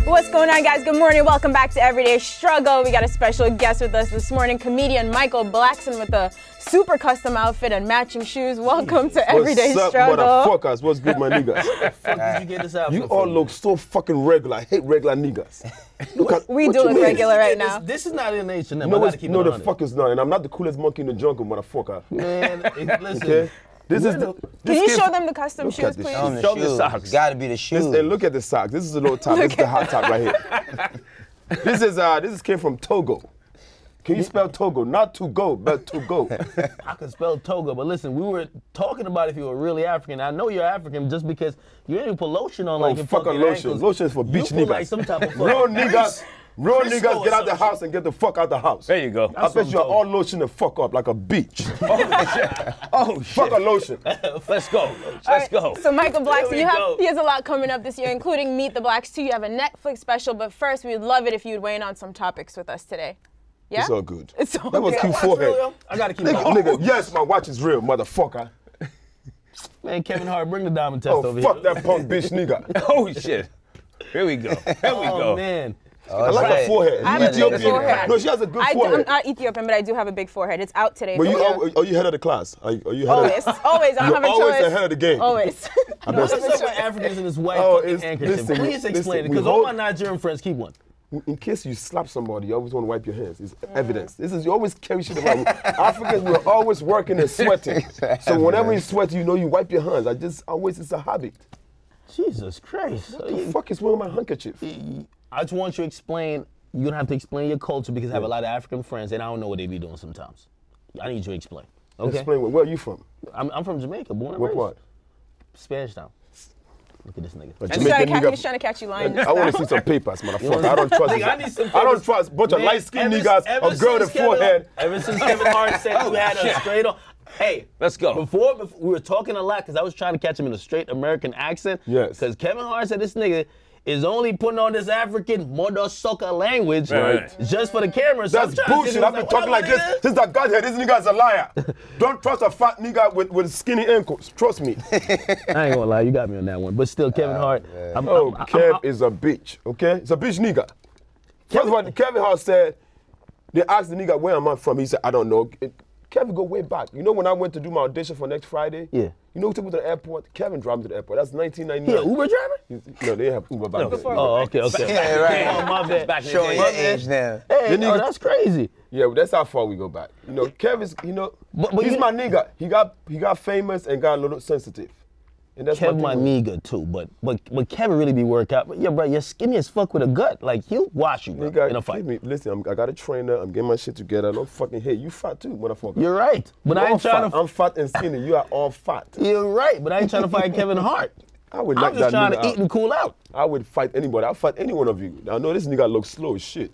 What's going on, guys? Good morning. Welcome back to Everyday Struggle. We got a special guest with us this morning, comedian Michael Blackson with a super custom outfit and matching shoes. Welcome to Everyday Struggle. What's up, motherfuckers? What's good, my niggas? Where the fuck did you get this outfit You all look so fucking regular. I hate regular niggas. We do look regular right now. This is not in H&M. No, the fuck is not. And I'm not the coolest monkey in the jungle, motherfucker. Man, listen. Okay? This is the. Can you show them the custom shoes, please? Show the socks. Gotta be the shoes. And look at the socks. This is the low top. This is the hot top right here. This came from Togo. Can you spell Togo? Not to go, but to go. I can spell Togo, but listen, we were talking about if you were really African. I know you're African just because you didn't even put lotion on like your fucking fucking lotion. ankles. Lotion is for beach niggas. Like some type of Real niggas. Real niggas get out the house and get the fuck out the house. There you go. I bet you're all lotion and fuck up like a beach. Oh, shit. Fuck a lotion. Let's go. Let's go. So Michael Blackson, he has a lot coming up this year, including Meet the Blacks 2. You have a Netflix special, but first, we'd love it if you'd weigh in on some topics with us today. Yeah? It's all good. It's all That was good. cute forehead. I gotta keep Nigga, yes, my watch is real, motherfucker. Man, Kevin Hart, bring the diamond test over Fuck here. that punk bitch nigga. Oh, shit. Here we go. Here we go. Oh, man. I like her forehead. I have a big forehead. No, she has a good I'm forehead. not Ethiopian, but I do have a big forehead. It's out today. But for you head of the class? Are you head Always. of Always. I don't have a choice. You're always ahead of the game. Always. What's up with Africans and this white fucking handkerchief? Please explain it, because all my Nigerian friends keep one. In case you slap somebody, you always want to wipe your hands. It's evidence. You always carry shit around. Africans, we're always working and sweating. So whenever you sweat, you know you wipe your hands. It's a habit. Jesus Christ. What the fuck is wrong with my handkerchief? I just want you to explain. You're going to have to explain your culture because I have a lot of African friends and I don't know what they be doing sometimes. I need you to explain. Okay? Explain, where are you from? I'm from Jamaica, born and What raised. part? Spanish Town. Look at this nigga. He's trying to catch you lying. I want to see some papers, motherfucker. I don't trust I need some I don't trust a bunch of light-skinned niggas, a girl with a forehead. Ever since Kevin Hart said you had a straight on. Hey, let's go. Before we were talking a lot because I was trying to catch him in a straight American accent. Yes. Because Kevin Hart said this nigga is only putting on this African mother sucker language just for the camera. So That's bullshit. I've been talking like this since I got here. This nigga's a liar. Don't trust a fat nigga with skinny ankles. Trust me. I ain't gonna lie, you got me on that one. But still, Kevin Hart. Kev is a bitch, okay? It's a bitch nigga. First of all, Kevin Hart said, they asked the nigga, where am I from? He said, I don't know. Kevin go way back. You know when I went to do my audition for next Friday? Yeah. You know who took me to the airport? Kevin dropped me to the airport. That's 1999. He an Uber driver? No, they didn't have Uber back then. Oh, okay. Yeah, right. Oh, my bad. Back in the Showing day. your age now. Hey, that's crazy. Yeah, well, that's how far we go back. You know, Kevin's, But he's my nigga. He got famous and got a little sensitive. And that's Kevin my nigga too, but Kevin really be work out. But yeah, bro, you're skinny as fuck with a gut. Like he'll wash you, bro, in a fight. Listen, I got a trainer. I'm getting my shit together. Don't fucking hate. You fat too, motherfucker. You're right, but I ain't trying to. I'm fat and skinny. You are all fat. You're right, but I ain't trying to fight Kevin Hart. I'm just trying to eat and cool out. I would fight anybody. I'll fight any one of you. I know this nigga looks slow as shit.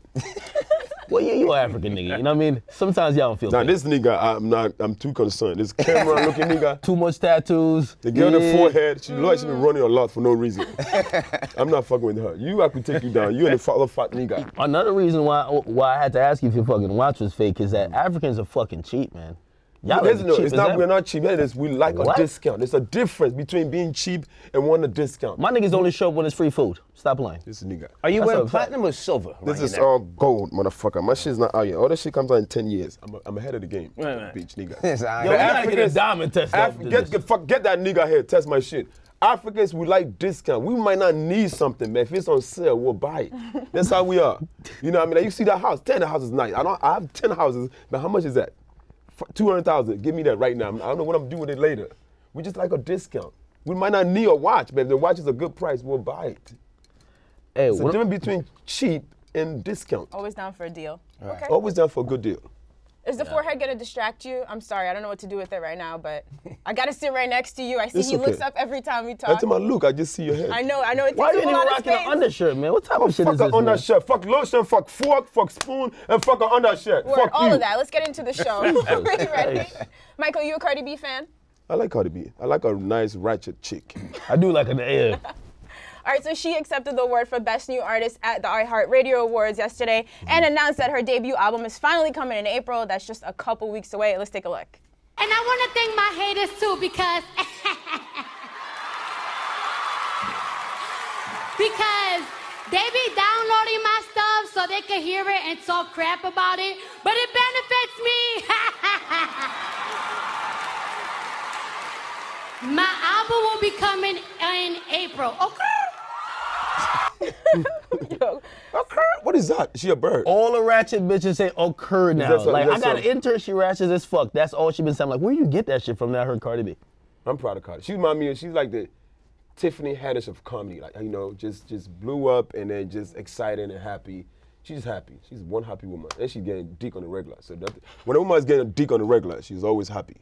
Well, yeah, you an African nigga. You know what I mean? Sometimes y'all don't feel. Now this nigga, I'm too concerned. This camera-looking nigga. Too much tattoos. The girl in the forehead. She looks like she been running a lot for no reason. I'm not fucking with her. I could take you down. You and the other fat nigga. Another reason why I had to ask you if your fucking watch was fake is that Africans are fucking cheap, man. We're not cheap. We like a discount. There's a difference between being cheap and wanting a discount. My niggas only show up when it's free food. Stop lying. This nigga. Are you wearing platinum or silver? This is all gold, motherfucker. My shit's not out yet. All that shit comes out in 10 years. I'm ahead of the game. Bitch, nigga. Yo, we gotta get a diamond test. Get that nigga here. Test my shit. Africans, we like discount. We might not need something, man. If it's on sale, we'll buy it. That's how we are. You know what I mean? Like, you see that house. 10 houses is nice. I have 10 houses. Now, how much is that? 200,000. Give me that right now. I don't know what I'm doing with it later. We just like a discount. We might not need a watch, but if the watch is a good price, we'll buy it. Hey, it's a difference between cheap and discount. Always down for a deal. Right. Okay. Always down for a good deal. Is the forehead gonna distract you? I'm sorry, I don't know what to do with it right now, but I gotta sit right next to you. I see he looks up every time we talk. That's my look. I just see your head. I know. It Why are you even rocking an undershirt, man? What type of shit is this, Fuck an undershirt. Fuck lotion, fuck fork, fuck spoon, and fuck an undershirt. Fuck all of that. Let's get into the show. Are you ready? Michael, you a Cardi B fan? I like Cardi B. I like a nice ratchet chick. I do like an air. All right, so she accepted the award for Best New Artist at the iHeartRadio Awards yesterday and announced that her debut album is finally coming in April. That's just a couple weeks away. Let's take a look. And I want to thank my haters too because They be downloading my stuff so they can hear it and talk crap about it, but it benefits me. My album will be coming in April. Yo, What is that? Is she a bird? All the ratchet bitches say occur now. that so- Like, is I that got so? an intern, she ratchet as fuck. That's all she been saying. I'm like, where you get that shit from that I heard Cardi B? I'm proud of Cardi. She remind me of, she's like the Tiffany Haddish of comedy. Like, you know, just blew up and then just excited and happy. She's happy. She's one happy woman. And she's getting dick on the regular. So when a woman is getting dick on the regular, she's always happy.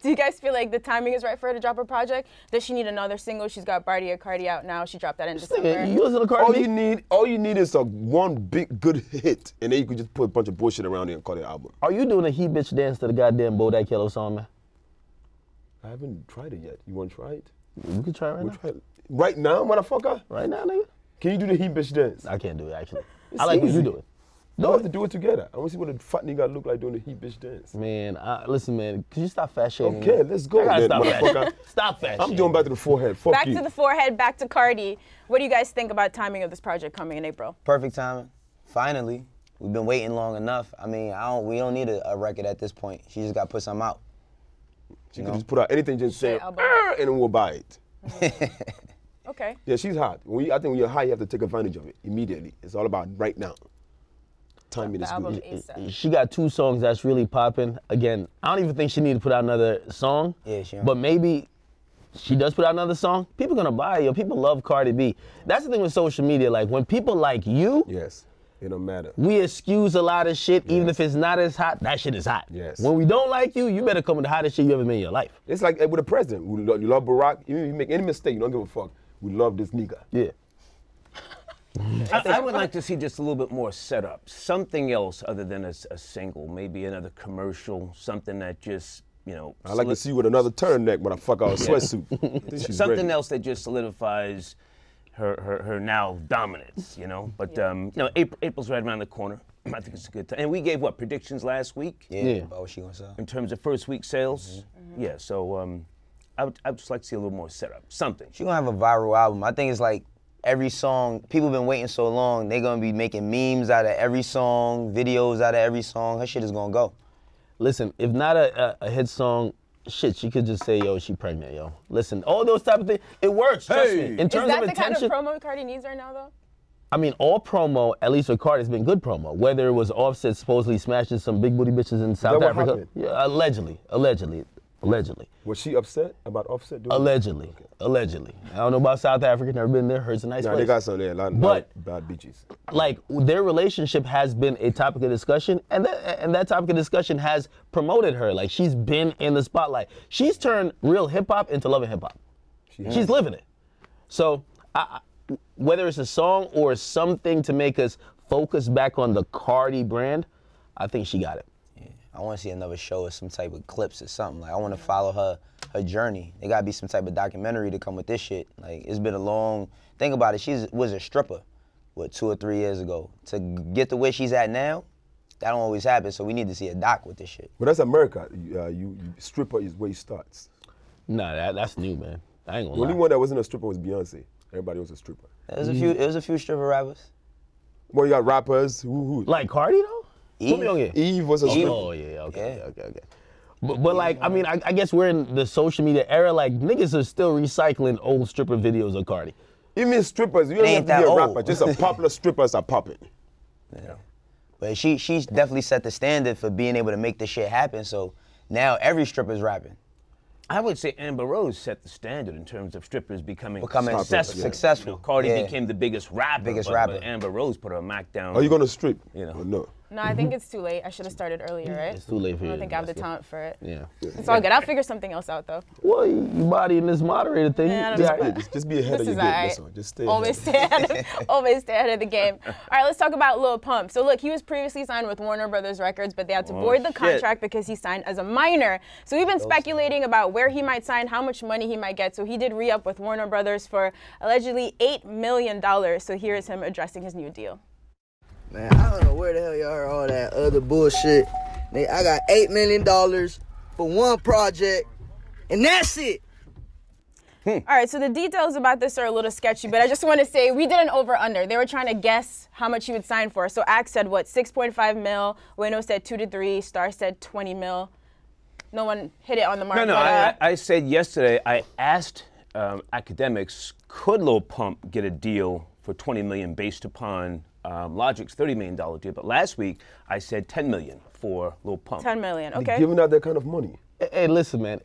do you guys feel like the timing is right for her to drop a project? Does she need another single? She's got Barty or Cardi out now. She dropped that in December. You listen to Cardi B? All you need is one big good hit, and then you can just put a bunch of bullshit around it and call it an album. Are you doing a he bitch dance to the goddamn Bodak Yellow song, man? I haven't tried it yet. You want to try it? You can try it right We'll now. try it. Right now, motherfucker? Right now, nigga? Can you do the he bitch dance? I can't do it, actually. It's I like when easy. you do it. We have to do it together. I want to see what a fat nigga look like doing the he bitch dance. Man, listen, man, could you stop fat shaming? Okay, me? let's go, I gotta then, stop fat motherfucker. shaming. Stop fat I'm shaming. doing back to the forehead. Fuck Back you. to the forehead, back to Cardi. What do you guys think about timing of this project coming in April? Perfect timing. Finally. We've been waiting long enough. I mean, we don't need a record at this point. She just got to put something out. She could just put out anything, just say, album. and then we'll buy it. Okay. Yeah, she's hot. I think when you're high, you have to take advantage of it immediately. It's all about right now. Timing The is album good. ASAP. She got 2 songs that's really popping. Again, I don't even think she need to put out another song. Yeah, she don't. But maybe she does put out another song. People gonna buy it, yo. People love Cardi B. That's the thing with social media. Like, when people like you, Yes, it don't matter. we excuse a lot of shit, even if it's not as hot. That shit is hot. Yes. When we don't like you, you better come with the hottest shit you ever made in your life. It's like with the president. You love Barack. Even if you make any mistake, you don't give a fuck. We love this nigga. Yeah. I would like to see just a little bit more setup, something else other than a single, maybe another commercial, something that just, you know. I like to see you with another turtleneck, motherfucker, or a sweatsuit. I think she's something ready. else that just solidifies her now dominance, you know. But you know, April's right around the corner. I think it's a good time. And we gave what predictions last week Yeah. Yeah. About what she gonna sell. in terms of first week sales. Yeah, so I would just like to see a little more setup, something. She gonna have a viral album. I think it's like every song, people been waiting so long, they gonna be making memes out of every song, videos out of every song. Her shit is gonna go. Listen, if not a hit song, shit, she could just say, yo, she pregnant, yo. Listen, all those type of things, it works, trust me. In Is terms that of the kind of attention, promo Cardi needs right now, though? I mean, all promo, at least with Cardi, has been good promo. Whether it was Offset supposedly smashing some big booty bitches in South what Africa. happened? Yeah, allegedly. Was she upset about Offset doing Allegedly. I don't know about South Africa, never been there, heard it's a nice Nah, place. they got some there. A lot But- of bad bitches. Like, their relationship has been a topic of discussion, and that topic of discussion has promoted her. Like, she's been in the spotlight. She's turned real hip-hop into loving hip-hop. She's living it. So, whether it's a song or something to make us focus back on the Cardi brand, I think she got it. I want to see another show or some type of clips or something. Like, I want to follow her journey. There got to be some type of documentary to come with this shit. Like, it's been a long, think about it, she was a stripper, 2 or 3 years ago. To get to where she's at now, that don't always happen, so we need to see a doc with this shit. But that's America. You stripper is where it starts. Nah, that's new, man. I ain't The gonna only lie. one that wasn't a stripper was Beyonce. Everybody was a stripper. There was a few stripper rappers. Well, you got rappers. Who? Like Cardi, though? Put me on here. Eve was a stripper. Oh, yeah, okay. But like, I mean, I guess we're in the social media era. Like, niggas are still recycling old stripper videos of Cardi. Even strippers, you don't Ain't have to be that a old. rapper. Just a popular strippers are popping. But she's definitely set the standard for being able to make this shit happen, so now every stripper's rapping. I would say Amber Rose set the standard in terms of strippers becoming Successful. You know, Cardi Yeah. became the biggest rapper. But Amber Rose put her Mac down. Are you gonna strip? You know. Or no. No, I think it's too late. I should have started earlier, right? It's too late for I you. don't think I have the talent for it. Yeah. It's all good. I'll figure something else out, though. Well, you body in this moderator thing. Yeah, I yeah, don't know. Just be ahead This of your is game. alright. That's all. Just stay Always ahead. always stay ahead of the game. All right, let's talk about Lil Pump. So look, he was previously signed with Warner Brothers Records, but they had to void the contract because he signed as a minor. So we've been speculating about where he might sign, how much money he might get. So he did re-up with Warner Brothers for allegedly $8 million. So here is him addressing his new deal. Man, I don't know where the hell y'all heard all that other bullshit. I got $8 million for one project, and that's it. All right, so the details about this are a little sketchy, but I just want to say we did an over-under. They were trying to guess how much he would sign for. So Axe said, what, 6.5 mil? Wayno said 2 to 3. Star said 20 mil. No one hit it on the mark. No, I said yesterday, I asked Akademiks, could Lil Pump get a deal for 20 million based upon Logic's $30 million deal? But last week, I said 10 million for Lil Pump. 10 million, okay. They're giving out that kind of money. Hey, listen, man.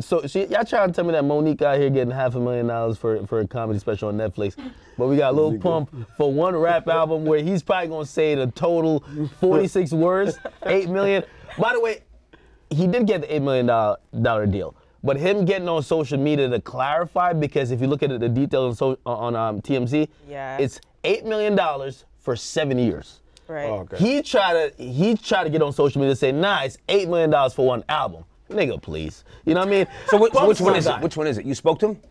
So y'all trying to tell me that Monique out here getting $500,000 for a comedy special on Netflix, but we got Lil Pump for one rap album where he's probably gonna say the total 46 words, 8 million. By the way, he did get the $8 million deal, but him getting on social media to clarify, because if you look at the details on TMZ, it's $8 million for 7 years. Right. Oh, okay. He tried to get on social media and say, nah, it's $8 million for one album. Nigga, please. You know what I mean? So which one is it? Which one is it? You spoke to him?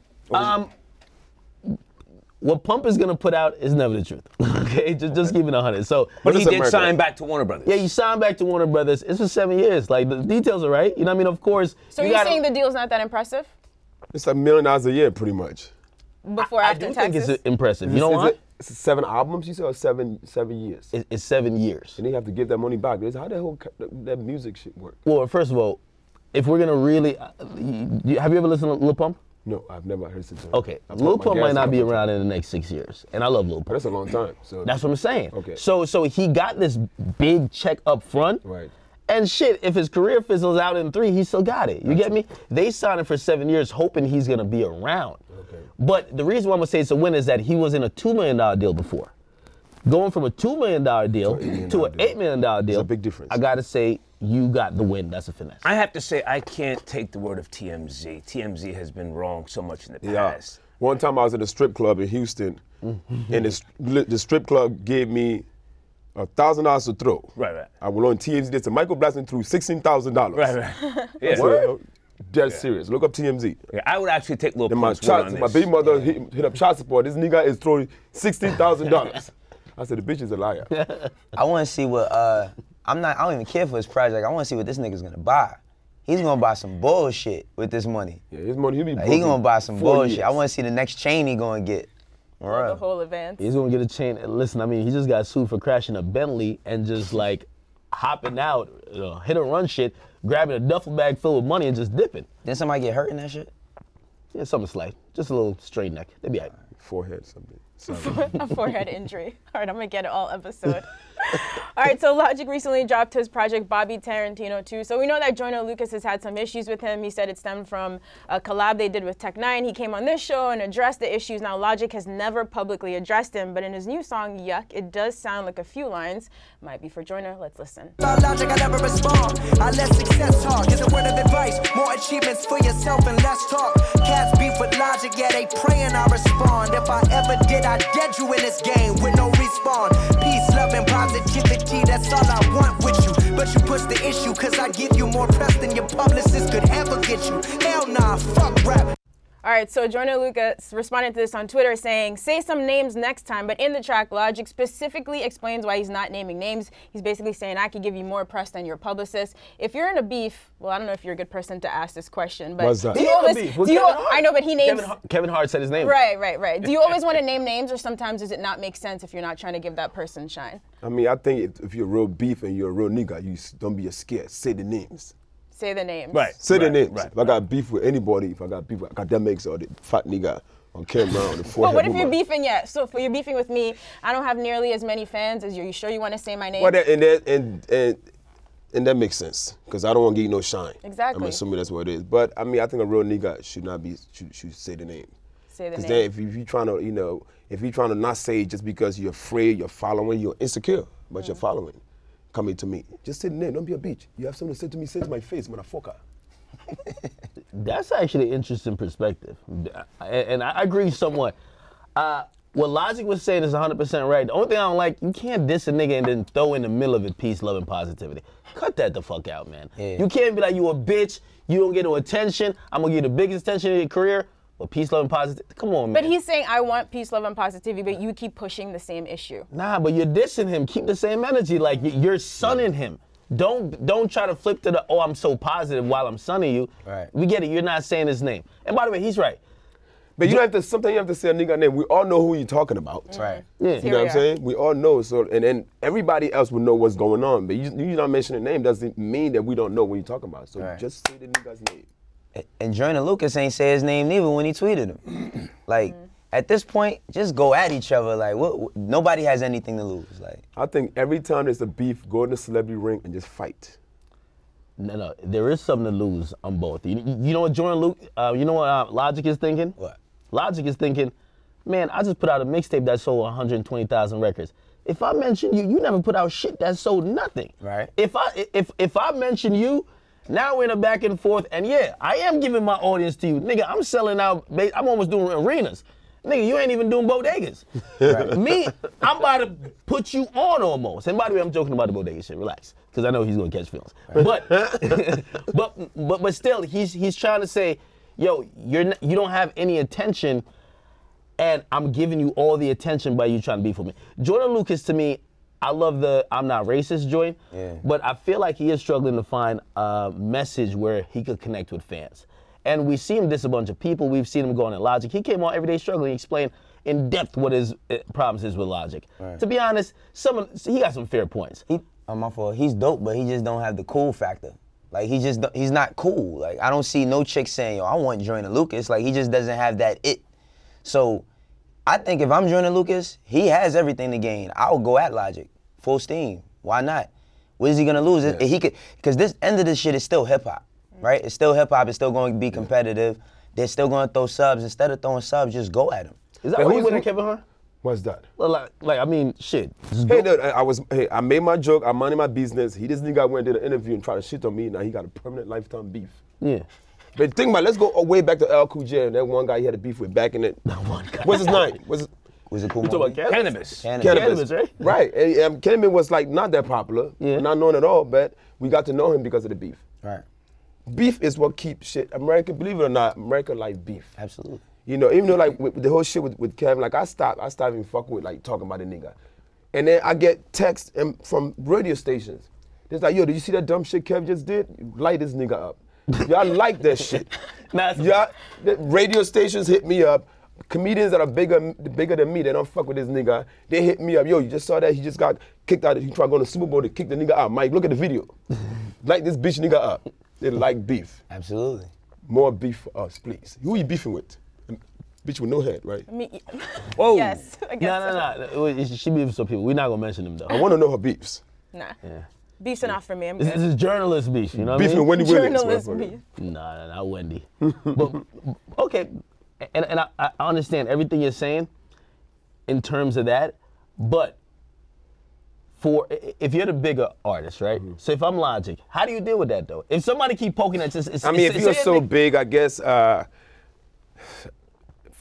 What Pump is gonna put out is never the truth. Okay, just keep it 100. So, but he did sign back to Warner Brothers. Yeah, he signed back to Warner Brothers. It's for 7 years. Like, the details are right. You know what I mean? Of course. So you're saying the deal's not that impressive? It's $1 million a year, pretty much. Before, after taxes? I do think it's impressive. You know what? It's 7 albums, you said, or 7 years? It's 7 years. And they have to give that money back. How the whole that music shit work? Well, first of all, if we're gonna really, have you ever listened to Lil Pump? No, I've never heard it. Okay, Lil Pump might not be around in the next 6 years, and I love Lil Pump. But that's a long time. So that's what I'm saying. Okay. So he got this big check up front. Right. And shit, if his career fizzles out in 3, he still got it. You get me? They signed him for 7 years, hoping he's gonna be around. Okay. But the reason why I'm gonna say it's a win is that he was in a $2 million deal before. Going from a $2 million deal to an $8 million deal. It's a big difference. I gotta say, you got the win. That's a finesse. I have to say, I can't take the word of TMZ. TMZ has been wrong so much in the past. One time I was at a strip club in Houston, and the strip club gave me $1,000 to throw. Right. I was on TMZ. They said Michael Blackson threw $16,000. Right. Yeah. So, dead serious. Look up TMZ. Yeah, I would actually take Lil Pump's word on this. My baby mother hit up child support. This nigga is throwing $16,000. I said, the bitch is a liar. I want to see what, I don't even care for his project. I want to see what this nigga's gonna buy. He's gonna buy some bullshit with this money. Yeah, his money, he'll be He gonna buy some bullshit. Years. I want to see the next chain he gonna get. All right. The whole advance. He's gonna get a chain. Listen, I mean, he just got sued for crashing a Bentley and just like hopping out, hit and run shit, grabbing a duffel bag filled with money and just dipping. Didn't somebody get hurt in that shit? Yeah, something slight. Just a little straight neck. They'd be all right. Forehead, something. A forehead injury. All right, I'm gonna get it all episode. All right, so Logic recently dropped his project Bobby Tarantino 2. So we know that Joyner Lucas has had some issues with him. He said it stemmed from a collab they did with Tech 9. He came on this show and addressed the issues. Now Logic has never publicly addressed him, but in his new song, Yuck, it does sound like a few lines. Might be for Joyner. Let's listen. Logic, I never respond. I let success talk. Here's a word of advice. More achievements for yourself and less talk. Cats beef with Logic, yeah, they praying I respond. If I ever did, I dead you in this game with no respawn. Peace, love, and positivity, that's all I want with you. But you push the issue, cause I give you more press than your publicist could ever get you. Hell nah, fuck rap. All right, so Joyner Lucas responded to this on Twitter saying, say some names next time, but in the track, Logic specifically explains why he's not naming names. He's basically saying, I could give you more press than your publicist. If you're in a beef, well, I don't know if you're a good person to ask this question, but what's that? I know, but he names... Kevin Hart said his name. Right. Do you always want to name names, or sometimes does it not make sense if you're not trying to give that person shine? I mean, I think if you're a real beef and you're a real nigga, you don't be scared. Say the names. Say the names. Right. Say the names. If I got beef with anybody, if I got beef with Akademiks or the fat nigga on camera on the forehead. But what if you're beefing So if you're beefing with me, I don't have nearly as many fans as you. Are you sure you want to say my name? Well, and that makes sense, because I don't want to get you no shine. Exactly. I'm assuming that's what it is. But I mean, I think a real nigga should say the name. Say the name. Because then if you're trying to, if you're trying to not say it just because you're afraid, you're following, you're insecure, but you're following. Coming to me. Just say the name, don't be a bitch. You have something to say to me, say it to my face, motherfucker. That's actually an interesting perspective. And I agree somewhat. What Logic was saying is 100% right. The only thing I don't like, you can't diss a nigga and then throw in the middle of it peace, love, and positivity. Cut that the fuck out, man. Yeah. You can't be like, you a bitch, you don't get no attention, I'm gonna give you the biggest attention in your career. But peace, love, and positivity, come on, man. But he's saying, I want peace, love, and positivity, but you keep pushing the same issue. Nah, but you're dissing him. Keep the same energy. Like, you're sunning him. Don't try to flip to the, oh, I'm so positive while I'm sunning you. Right. We get it. You're not saying his name. And by the way, he's right. But you don't have to. Sometimes you have to say a nigga name. We all know who you're talking about. Right. Yeah. You know what I'm saying? We all know. So and then everybody else will know what's going on. But you not mentioning a name doesn't mean that we don't know what you're talking about. So just say the nigga's name. And Joyner Lucas ain't say his name neither when he tweeted him. Like, at this point, just go at each other. Like, nobody has anything to lose. Like, I think every time there's a beef, go in the celebrity ring and just fight. No, there is something to lose on both. You know what Joyner Lucas, you know what Logic is thinking? What? Logic is thinking, man, I just put out a mixtape that sold 120,000 records. If I mention you, you never put out shit that sold nothing. Right. If I mention you, now we're in a back and forth, and yeah, I am giving my audience to you. Nigga, I'm selling out, I'm almost doing arenas. Nigga, you ain't even doing bodegas. Right. Me, I'm about to put you on almost. And by the way, I'm joking about the bodega shit, relax, because I know he's gonna catch feelings. Right. But still, he's trying to say, yo, you don't have any attention, and I'm giving you all the attention by you trying to beef with me. Joyner Lucas, to me, I love the I'm not racist joint, but I feel like he is struggling to find a message where he could connect with fans. And we've seen him diss a bunch of people. We've seen him going at Logic. He came on Everyday Struggling, explained in depth what his problems is with Logic. Right. To be honest, he got some fair points. My fault. He's dope, but he just don't have the cool factor. Like, he's not cool. Like, I don't see no chick saying, yo, I want Joyner Lucas. Like, he just doesn't have that it. So I think if I'm Joyner Lucas, he has everything to gain. I'll go at Logic, full steam. Why not? What is he gonna lose? Yes. He could, because this end of this shit is still hip hop, right? It's still hip hop. It's still going to be competitive. They're still going to throw subs. Instead of throwing subs, just go at him. Is that what you winning, Kevin Hart? What's that? Well, like I mean, shit. Hey, I made my joke. I'm minding my business. This nigga went and did an interview and tried to shit on me. Now he got a permanent lifetime beef. Yeah. But think about it, let's go way back to L. Cool J and that one guy he had a beef with back in it. What's his name? Was it cool? You talking about Cannabis? Cannabis, right? Right. And Cannabis was like not that popular, not known at all, but we got to know him because of the beef. Right. Beef is what keeps shit. America, believe it or not, America like beef. Absolutely. You know, even though like with the whole shit with Kevin, like I stopped even fucking with like talking about a nigga. And then I get texts from radio stations. It's like, yo, did you see that dumb shit Kev just did? Light this nigga up. Y'all like that shit. Y'all, the radio stations hit me up. Comedians that are bigger than me, they don't fuck with this nigga. They hit me up. Yo, you just saw that? He just got kicked out. He tried to go to the Super Bowl to kick the nigga out. Mike, look at the video. Light this bitch nigga up. They like beef. Absolutely. More beef for us, please. Who are you beefing with? Bitch with no head, right? Me. Whoa. Yes. I guess No. She beefs some people. We're not gonna mention them though. I want to know her beefs. Nah. Yeah. Beef's enough for me. I'm good. This is journalist beef, you know what I mean? Beefing Wendy Williams. Journalist beef. Nah, not Wendy. But okay, and I understand everything you're saying in terms of that, but if you're the bigger artist, right? So if I'm Logic, how do you deal with that though? If somebody keep poking at this, if you're so big, I guess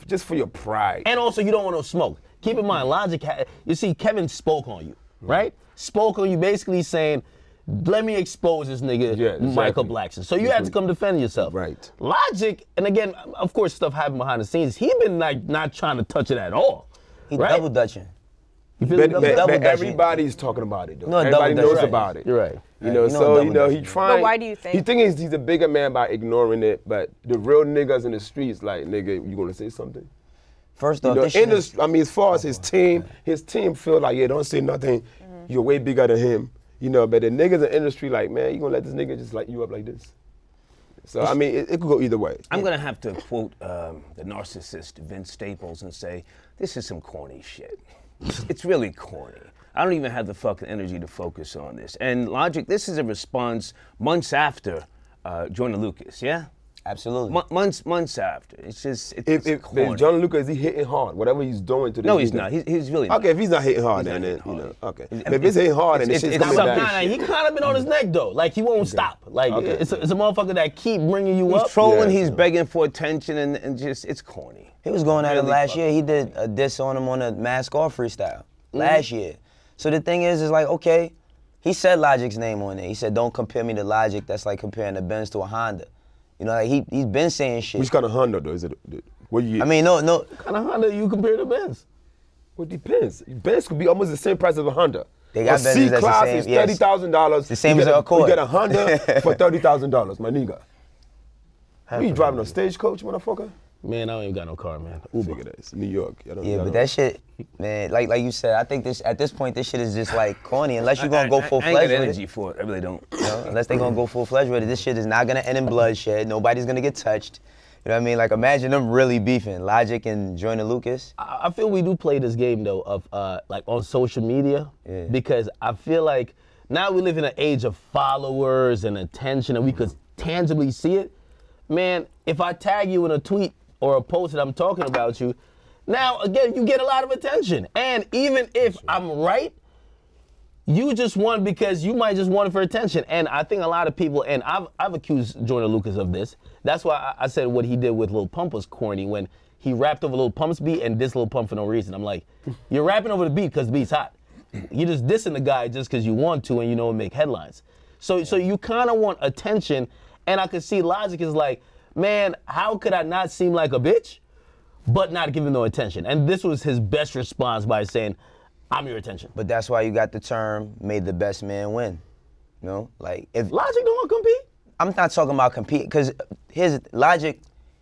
just for your pride. And also you don't want no smoke. Keep in mind, Logic, you see Kevin spoke on you, right? Spoke on you basically saying, let me expose this nigga, Michael Blackson. So you had to come defend yourself. Right. Logic, and again, of course stuff happened behind the scenes. He been like not trying to touch it at all. He right? double dutching. But everybody's talking about it though. No, everybody knows about it. You're right. You know, he trying. But why do you think? He thinks he's a bigger man by ignoring it, but the real niggas in the streets, like, nigga, you gonna say something? First off, as far as his team feel like, don't say nothing. You're way bigger than him. You know, but the niggas in the industry, like, man, you gonna let this nigga just light you up like this? So, I mean, it could go either way. I'm gonna have to quote the narcissist Vince Staples and say, this is some corny shit. It's really corny. I don't even have the fucking energy to focus on this. And Logic, this is a response months after Joyner Lucas, yeah? Absolutely. Months after. It's just, it's corny. If Joyner Lucas, is he hitting hard? Whatever he's doing to this. No, he's not. He's really not. Okay, if he's not hitting hard, then you know, okay. But if it's hitting hard and it's coming back. He kind of been on his neck though. Like he won't stop. Like it's a motherfucker that keep bringing you up. He's trolling. He's begging for attention, and just it's corny. He was going at it last year. He did a diss on him on a Mask Off freestyle last year. So the thing is like, okay, he said Logic's name on there. He said, don't compare me to Logic. That's like comparing a Benz to a Honda. You know, like he's been saying shit. Which kind of Honda though? Is it? What you? I mean, no. What kind of Honda you compare to Benz? Well, it depends. Benz could be almost the same price as a Honda. They got Benzes that's the same. Is $30,000. The same as a Accord. You get a Honda for $30,000, my nigga. You driving a stagecoach, motherfucker? Man, I don't even got no car, man. Uber. Figure that. It's New York. Yeah, but that shit, man, like you said, I think at this point, this shit is just like corny. Unless you're gonna go full-fledged with it. I ain't got energy for it. I really don't. You know, unless they're gonna go full-fledged with it, this shit is not gonna end in bloodshed. Nobody's gonna get touched. You know what I mean? Like, imagine them really beefing, Logic and Joyner Lucas. I feel we do play this game, though, of like on social media, because I feel like now we live in an age of followers and attention, and we could tangibly see it. Man, if I tag you in a tweet or a post that I'm talking about you, now, again, you get a lot of attention. And even if I'm right, you just won because you might just want it for attention. And I think a lot of people, and I've accused Joyner Lucas of this. That's why I said what he did with Lil Pump was corny, when he rapped over Lil Pump's beat and dissed Lil Pump for no reason. I'm like, you're rapping over the beat because the beat's hot. You're just dissing the guy just because you want to and you know it make headlines. So you kind of want attention, and I could see Logic is like, man, how could I not seem like a bitch, but not give him no attention? And this was his best response by saying, I'm your attention. But that's why you got the term, made the best man win. You know, like if Logic don't want to compete? I'm not talking about compete, because his Logic,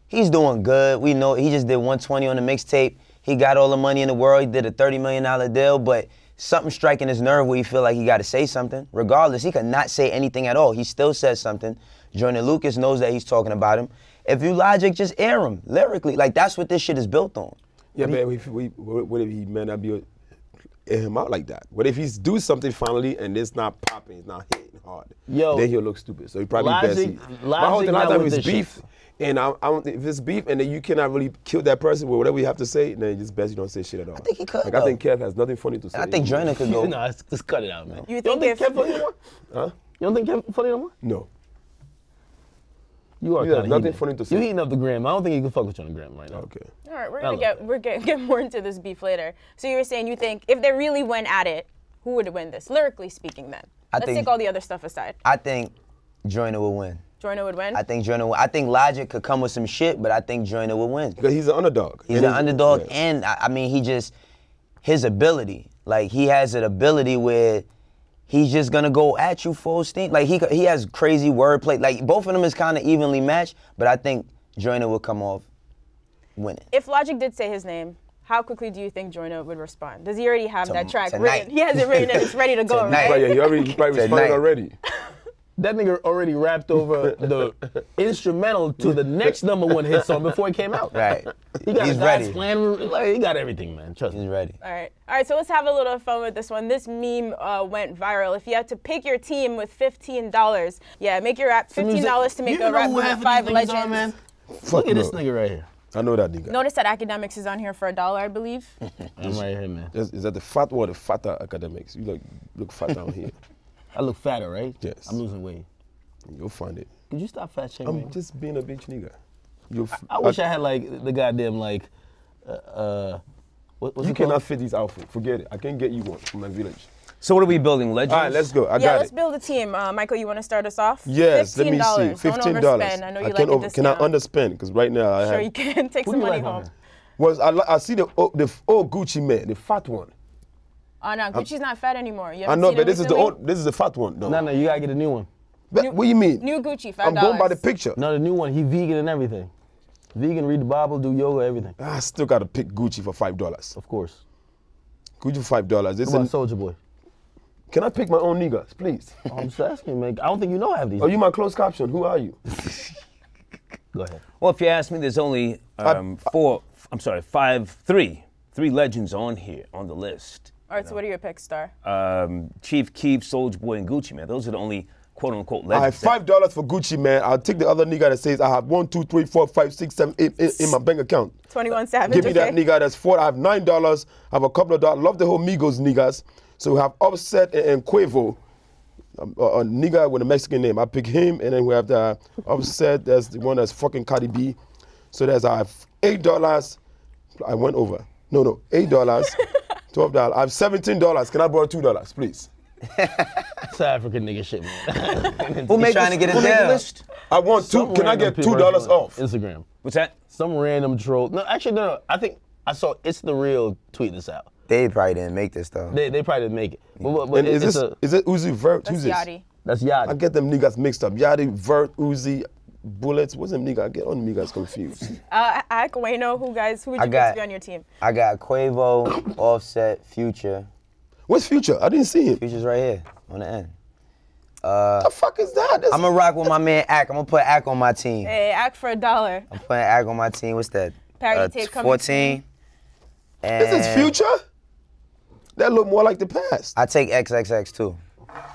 he's doing good. We know he just did 120 on the mixtape. He got all the money in the world. He did a $30 million deal, but something striking his nerve where he feel like he got to say something. Regardless, he could not say anything at all. He still says something. Joyner Lucas knows that he's talking about him. If you Logic, just air him lyrically. Like, that's what this shit is built on. Yeah, man, what if he may not be air him out like that? What if he's do something finally and it's not popping, it's not hitting hard? Yo, then he'll look stupid. So he probably Logic, my whole thing, a lot of time is beef. Shit. And if it's beef and then you cannot really kill that person with whatever you have to say, then it's best you don't say shit at all. I think he could, I think Kev has nothing funny to say. I think Joyner could go. No, just cut it out, man. You don't think Kev funny no more? Huh? You don't think Kev funny no more? No. You are have nothing funny to say. You heating up the gram. I don't think you can fuck with you on the gram right now. Okay. All right, we're gonna get more into this beef later. So you were saying you think if they really went at it, who would win this, lyrically speaking? Then let's take all the other stuff aside. I think Joyner would win. Joyner would win? I think Joyner would. I think Logic could come with some shit, but I think Joyner would win. Because he's an underdog. He's an underdog, and I mean, his ability. Like, he has an ability where he's just gonna go at you full steam. Like, he has crazy wordplay. Like, both of them is kind of evenly matched, but I think Joyner would come off winning. If Logic did say his name, how quickly do you think Joyner would respond? Does he already have that track tonight. written? He has it written and it's ready to go, Tonight. right? Yeah, he probably responded already. That nigga already rapped over the instrumental to the next #1 hit song before it came out. Right. He got He's a dance ready. plan. Like, he got everything, man. Trust me. He's ready. All right, so let's have a little fun with this one. This meme went viral. If you had to pick your team with $15, make your rap $15 to make a rap with 5 legends. Man? Look at this nigga right here. I know that nigga. Notice that Akademiks is on here for $1, I believe. I'm right here, man. Is that the fat one or the fatter Akademiks? You look fat down here. I look fatter, right? Yes. I'm losing weight. You'll find it. Could you stop fat shaming me? I'm just being a bitch nigga. I wish I had like the goddamn like, what's you it cannot called? fit these outfits. Forget it. I can't get you one from my village. So what are we building, legends? All right, let's go. I got let's build a team. Michael, you want to start us off? Yes, let me see. $15. $15. Don't overspend. I know you like a discount. Can I underspend? Because right now I have. Sure, you can. Take some money home. I see the old Gucci man, the fat one. Oh no, Gucci's not fat anymore. You I know, seen but him this recently? is the fat one. No, you gotta get a new one. What do you mean? New Gucci, $5. I'm going by the picture. No, the new one. He vegan and everything. Vegan, read the Bible, do yoga, everything. I still gotta pick Gucci for $5. Of course. Gucci for $5. What about Soulja Boy? Can I pick my own niggas, please? I'm just asking, man. I don't think you know I have these. Oh, you my closed caption. Who are you? Go ahead. Well, if you ask me, there's only three legends on here on the list. All right, so what are your picks, Star? Chief Keef, Soulja Boy, and Gucci, man. Those are the only quote-unquote I legends. have $5 for Gucci, man. I'll take the other nigga that says I have 1, 2, 3, 4, 5, 6, 7, 8 in my bank account. 21 Savage. Give me that nigga that's 4. I have $9. I have a couple of dollars. Love the whole Migos niggas. So we have Offset and Quavo. A nigga with a Mexican name. I pick him, and then we have the Offset. That's the one that's fucking Cardi B. So there's I have $8. I went over. No, $8. $12. I have $17. Can I borrow $2, please? It's African nigga shit, man. Who trying to get a deal? List? I want Some Can I get random $2 people off? Instagram. What's that? Some random troll. No, actually, no. I think I saw It's the Real tweet this out. They probably didn't make this though. They probably didn't make it. But And is it Uzi Vert? That's Who's this? Yachty. That's Yachty. I get them niggas mixed up. Yachty, Vert, Uzi. Bullets. What's them nigga? I get on niggas confused. Ak, Wayno, who would you pick to be on your team? I got Quavo, Offset, Future. What's Future? I didn't see him. Future's right here on the end. The fuck is that? I'm gonna rock with my man Ak. I'm gonna put Ak on my team. Hey, Ak for $1. I'm putting Ak on my team. What's that? Parody tape coming 14. And Is this Future? That look more like the past. I take XXX too.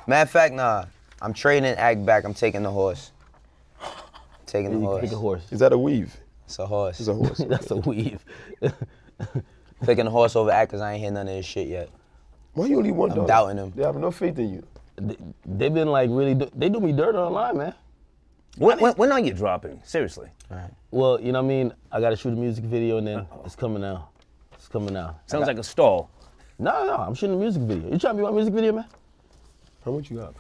Matter of fact, nah. I'm trading Ak back. I'm taking the horse. Taking the horse. Pick a horse. Is that a weave? It's a horse. It's a horse. That's a weave. Picking the horse over Ak because I ain't hear none of this shit yet. Why you only $1? I'm doubting him. They have no faith in you. They've been like really, they do me dirt online, man. When are you dropping? Seriously. Right. Well, you know what I mean? I gotta shoot a music video and then it's coming out. It's coming out. Sounds like a stall. No, I'm shooting a music video. You trying to be my music video, man? How much you have?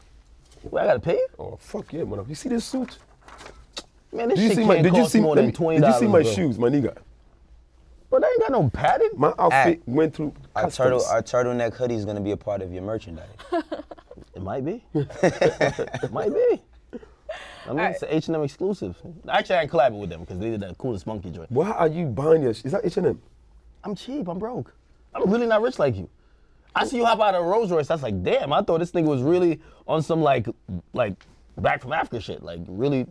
Well, I gotta pay you? Oh, fuck yeah, man. You see this suit? Man, this shit can't cost more than $20. Did you see my bro. shoes, my nigga? Bro, they ain't got no padding. My outfit went through Our customs. turtleneck hoodie is gonna be a part of your merchandise. It might be. It might be. I mean, it's an H&M exclusive. Actually, I ain't collabing with them because they did that coolest monkey joint. Why are you buying your shit? Is that H&M? I'm cheap. I'm broke. I'm really not rich like you. I see you hop out of a Rolls Royce. I was like, damn, I thought this nigga was really on some like back from Africa shit. Like really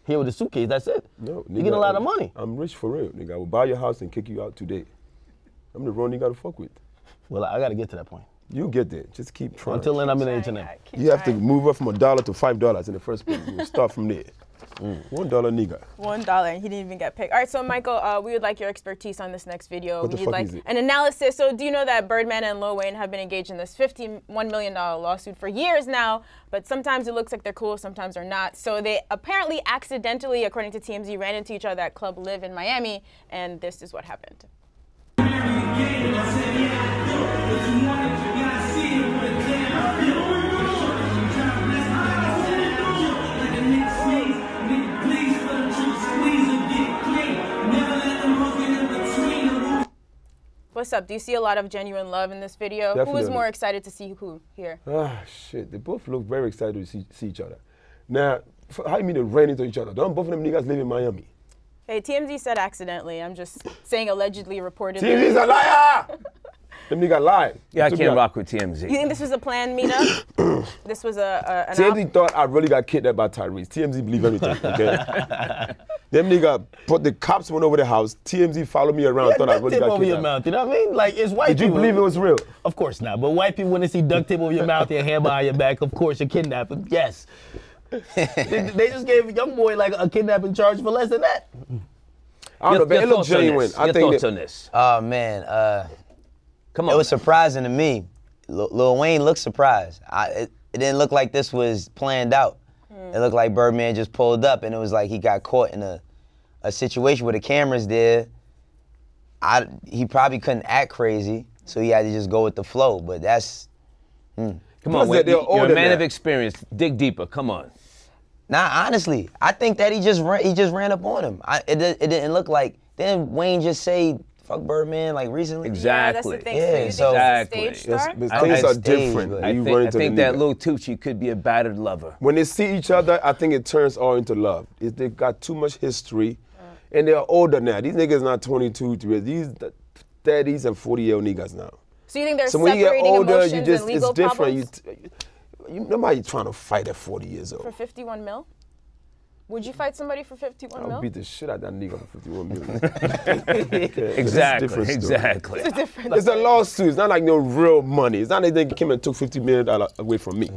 here with a suitcase. That's it. No, you get a lot of money. I'm rich for real, nigga. I will buy your house and kick you out today. I'm the wrong nigga to fuck with. Well, I got to get to that point. You get there. Just keep trying. Until then, I'm in H&M. You have to move up from $1 to $5 in the first place. You start from there. $1 nigga. $1, and he didn't even get picked. All right, so Michael, we would like your expertise on this next video. What the We'd fuck like is it? an analysis. So do you know that Birdman and Lil Wayne have been engaged in this $51 million lawsuit for years now, but sometimes it looks like they're cool, sometimes they're not. So they apparently accidentally, according to TMZ, ran into each other at Club Live in Miami, and this is what happened. What's up? Do you see a lot of genuine love in this video? Definitely. Who is more excited to see who here? Ah, shit. They both look very excited to see each other. Now, how you mean they ran into each other? Don't both of them niggas live in Miami? Hey, TMZ said accidentally. I'm just saying allegedly, reportedly. TMZ's a liar! Them niggas lied. Yeah, I can't rock with TMZ. You think this was a planned meetup? This was an TMZ thought I really got kidnapped by Tyrese. TMZ believe everything, okay? Them nigga put the cops went over the house. TMZ followed me around. Thought I really got over your kidnapped. mouth, you know what I mean? Like, it's white Did you people. believe it was real? Of course not. But white people, when they see duct tape over your mouth and your hand behind your back, of course you're kidnapping. Yes. they just gave a young boy like a kidnapping charge for less than that. I don't know, but it looked genuine. Your thoughts on this? Oh man, Come on. it was surprising to me. Lil Wayne looked surprised. It didn't look like this was planned out. It looked like Birdman just pulled up and it was like he got caught in a situation where the camera's there. He probably couldn't act crazy, so he had to just go with the flow. But that's Come on, Wayne, you're a man of experience. Dig deeper. Come on. Nah, honestly, I think that he just ran up on him. It didn't look like. Didn't Wayne just say fuck Birdman like recently? Exactly. Yeah, that's the thing. Yeah, So you think he's a stage star? Things are stage, different. but I You run into think the that nigga. Lil Tucci could be a battered lover. When they see each other, I think it turns all into love. They got too much history, and they're older now. These niggas not 22, these 30s and 40-year-old niggas now. So you think they're So when you separating get older, emotions you just and legal it's different. problems? Nobody trying to fight at 40 years For old. 51 mil? Would you fight somebody for 51 I'll mil? beat the shit out of that nigga for 51 million. Exactly. Exactly. It's a different It's a lawsuit. It's not like no real money. It's not like they came and took $50 million away from me.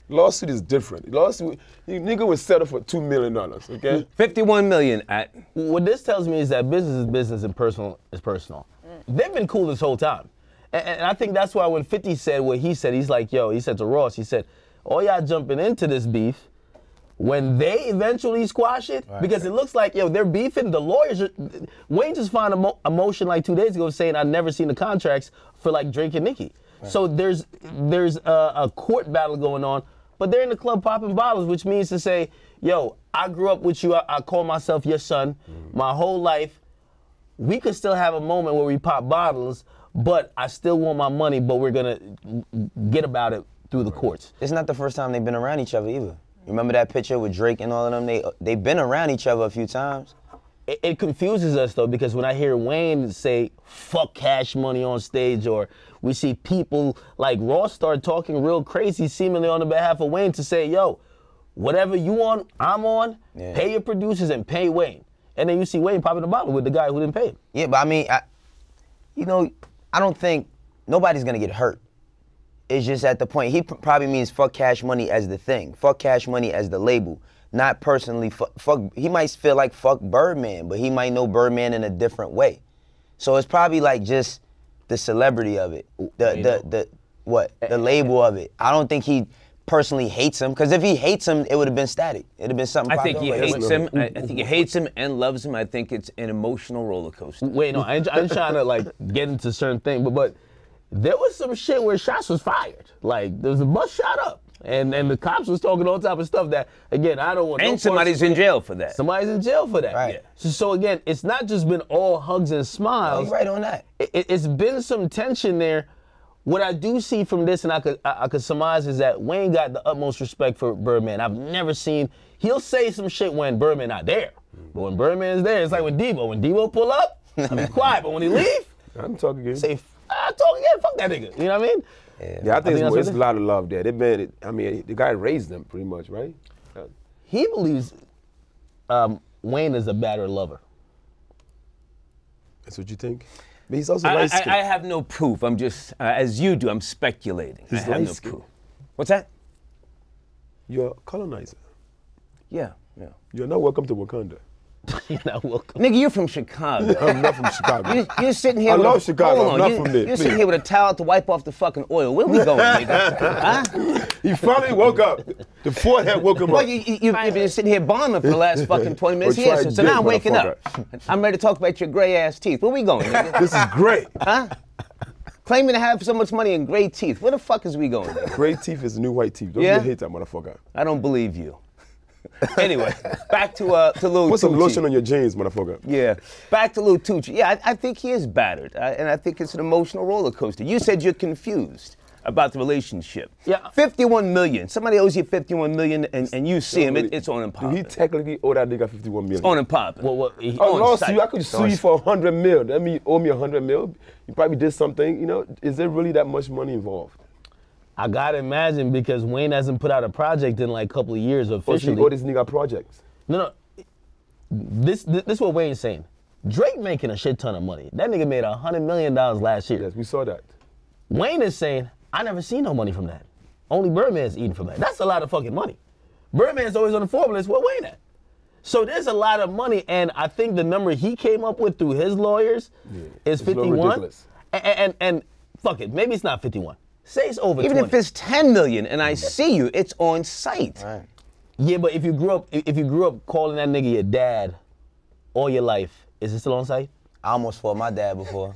Lawsuit is different. Lawsuit, nigga would settle for $2 million, okay? 51 million at. What this tells me is that business is business and personal is personal. They've been cool this whole time. And I think that's why when 50 said what he said, he's like, yo, he said to Ross, he said, all y'all jumping into this beef, when they eventually squash it, because it looks like, yo, they're beefing, the lawyers, Wayne just found a motion like 2 days ago saying I'd never seen the contracts for like Drake and Nicki. So there's a court battle going on, but they're in the club popping bottles, which means to say, yo, I grew up with you, I call myself your son, my whole life. We could still have a moment where we pop bottles, but I still want my money, but we're gonna get about it through the courts. It's not the first time they've been around each other either. Remember that picture with Drake and all of them? They've been around each other a few times. It confuses us though, because when I hear Wayne say "fuck Cash Money" on stage, or we see people like Ross start talking real crazy, seemingly on the behalf of Wayne, to say, "Yo, whatever you on, I'm on. Pay your producers and pay Wayne." And then you see Wayne popping the bottle with the guy who didn't pay him. Yeah, but I mean, I don't think nobody's gonna get hurt. It's just at the point, he probably means fuck Cash Money as the thing, fuck Cash Money as the label, not personally fuck. He might feel like fuck Birdman, but he might know Birdman in a different way. So it's probably like just the celebrity of it, the label of it. I don't think he personally hates him, because if he hates him, it would have been static. It would have been something. I think he hates him. I think he hates him and loves him. I think it's an emotional roller coaster. Wait, no, I'm trying to like get into certain things, but there was some shit where shots was fired. Like there was a bus shot up, and the cops was talking all type of stuff that, again, I don't want. And somebody's in jail for that. Somebody's in jail for that. Right. Yeah. So again, it's not just been all hugs and smiles. You're right on that. It's been some tension there. What I do see from this, and I could surmise, is that Wayne got the utmost respect for Birdman. I've never seen, he'll say some shit when Birdman not there. But when Birdman's there, it's like when Debo pull up, I be quiet. But when he leave, I'm talking again. say, I talk again, fuck that nigga. You know what I mean? Yeah, I think it's a lot of love there. The guy raised them pretty much, right? He believes Wayne is a better lover. That's what you think? But he's also light-skinned. I have no proof. I'm just, as you do, I'm speculating. He's I have no light-skinned. proof. What's that? You're a colonizer. Yeah. You're not welcome to Wakanda. You're not welcome. Nigga, you're from Chicago. I'm not from Chicago. You're sitting here. I with love Chicago. I'm not from there. You're sitting here with a towel to wipe off the fucking oil. Where we going, nigga? Huh? He finally woke up. The forehead woke him Well, up. you've been sitting here bombing for the last fucking 20 minutes. Well, Yeah, try so dick, now I'm waking up. motherfucker. I'm ready to talk about your gray ass teeth. Where we going, nigga? This is great. Huh? Claiming to have so much money in gray teeth. Where the fuck is we going, nigga? Gray teeth is the new white teeth. Don't Yeah? you hate that motherfucker. I don't believe you. Anyway, back to Lil Put some Tucci. lotion on your jeans, motherfucker. Yeah, back to Lil Tucci. Yeah, I think he is battered, and I think it's an emotional roller coaster. You said you're confused about the relationship. Yeah. 51 million. Somebody owes you 51 million, and you see him. It's on and Do popping. he technically owe that nigga 51 million? On and popping. Well, I lost site. you. I could sue you for 100 mil. That mean you owe me 100 mil. You probably did something. You know, is there really that much money involved? I gotta imagine, because Wayne hasn't put out a project in like a couple of years Or officially. should all these nigga projects? No. This is what Wayne's saying. Drake making a shit ton of money. That nigga made $100 million last year. Yes, we saw that. Wayne is saying, I never seen no money from that. Only Birdman's eating from that. That's a lot of fucking money. Birdman's always on the formula. It's where Wayne at. So there's a lot of money, and I think the number he came up with through his lawyers is It's a little 51. ridiculous. And fuck it, maybe it's not 51. Say it's over Even 20. if it's 10 million and I see you, it's on site. Right. Yeah, but if you grew up calling that nigga your dad all your life, is it still on site? I almost fought my dad before.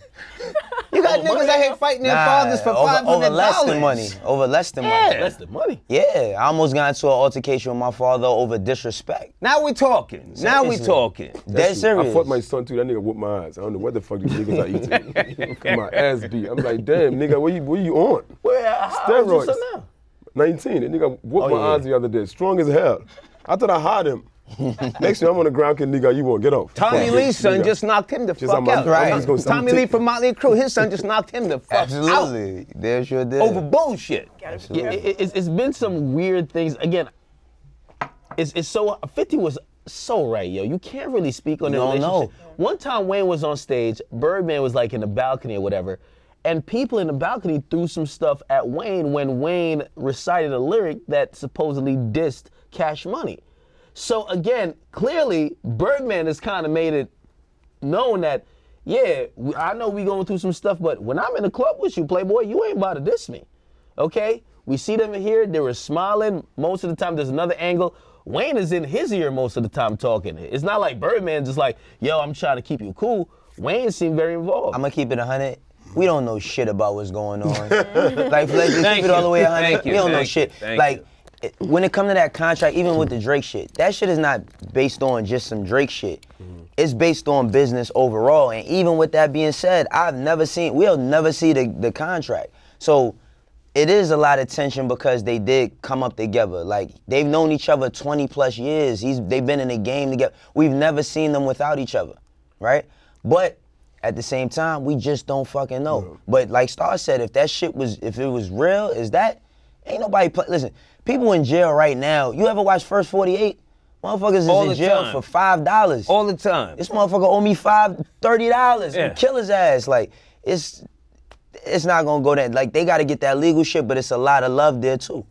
You got niggas out here fighting their fathers for $500. Over less than money. Over less than money. That's the money. Yeah, I almost got into an altercation with my father over disrespect. Now we talking. Now we talking. Dead serious. I fought my son too. That nigga whooped my ass. I don't know what the fuck these niggas are eating. Get my ass beat. I'm like, damn, nigga, what you on? How old is your Steroids. son now? 19. That nigga whooped my yeah. ass the other day. Strong as hell. I thought I had him. Next time I'm on the ground, kid, nigga, you won't get off. Tommy Fuck, Lee's son nigga. just knocked him the Just fuck I'm out. just gonna- Tommy Lee from Motley Crue, his son just knocked him the fuck out. Absolutely. They sure did. Over bullshit. Yeah, it's been some weird things. Again, it's so 50 was so right, yo. You can't really speak on the No, relationship. no. One time Wayne was on stage, Birdman was like in the balcony or whatever, and people in the balcony threw some stuff at Wayne when Wayne recited a lyric that supposedly dissed Cash Money. So again, clearly Birdman has kind of made it known that, yeah, I know we going through some stuff, but when I'm in the club with you, Playboy, you ain't about to diss me, okay? We see them here, they were smiling. Most of the time, there's another angle. Wayne is in his ear most of the time talking. It's not like Birdman just like, yo, I'm trying to keep you cool. Wayne seemed very involved. I'm gonna keep it 100. We don't know shit about what's going on. Like, let's just keep it all the way 100. We don't know shit. Like, when it comes to that contract, even with the Drake shit, that shit is not based on just some Drake shit. It's based on business overall. And even with that being said, we'll never see the contract. So it is a lot of tension because they did come up together. Like, they've known each other 20 plus years. They've been in the game together. We've never seen them without each other, right? But at the same time, we just don't fucking know. Mm. But like Star said, if it was real, ain't nobody listen, people in jail right now, you ever watch First 48? Motherfuckers is in jail for $5. All the time. This motherfucker owe me $30 and kill his ass. Like, it's not gonna go that. Like, they gotta get that legal shit, but it's a lot of love there too.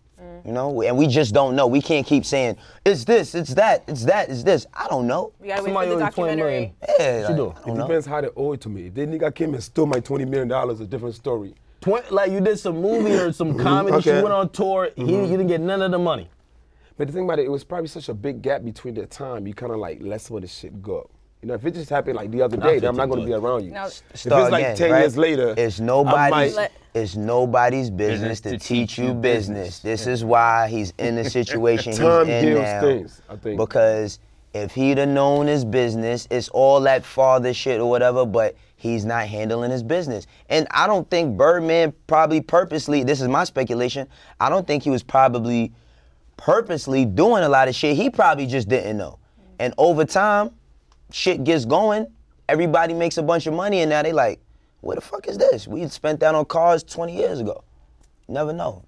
You know? And we just don't know. We can't keep saying, it's this, it's that, it's that, it's this. I don't know. We gotta wait for the documentary. Yeah, it depends how they owe it to me. If that nigga came and stole my $20 million, a different story. Like you did some movie or some comedy, she went on tour, you didn't get none of the money. But the thing about it was probably such a big gap between the time, you kind of like let some of the shit go. You know, if it just happened like the other day, then I'm not going to be around you. No. If it's like 10 years later, it's nobody's business to teach you business. This is why he's in the situation he's in now. Things, I think. Because if he'd have known his business, it's all that father shit or whatever, but he's not handling his business. And I don't think Birdman probably purposely, this is my speculation, I don't think he was probably purposely doing a lot of shit. He probably just didn't know. And over time, shit gets going, everybody makes a bunch of money, and now they like, where the fuck is this? We spent that on cars 20 years ago. Never know.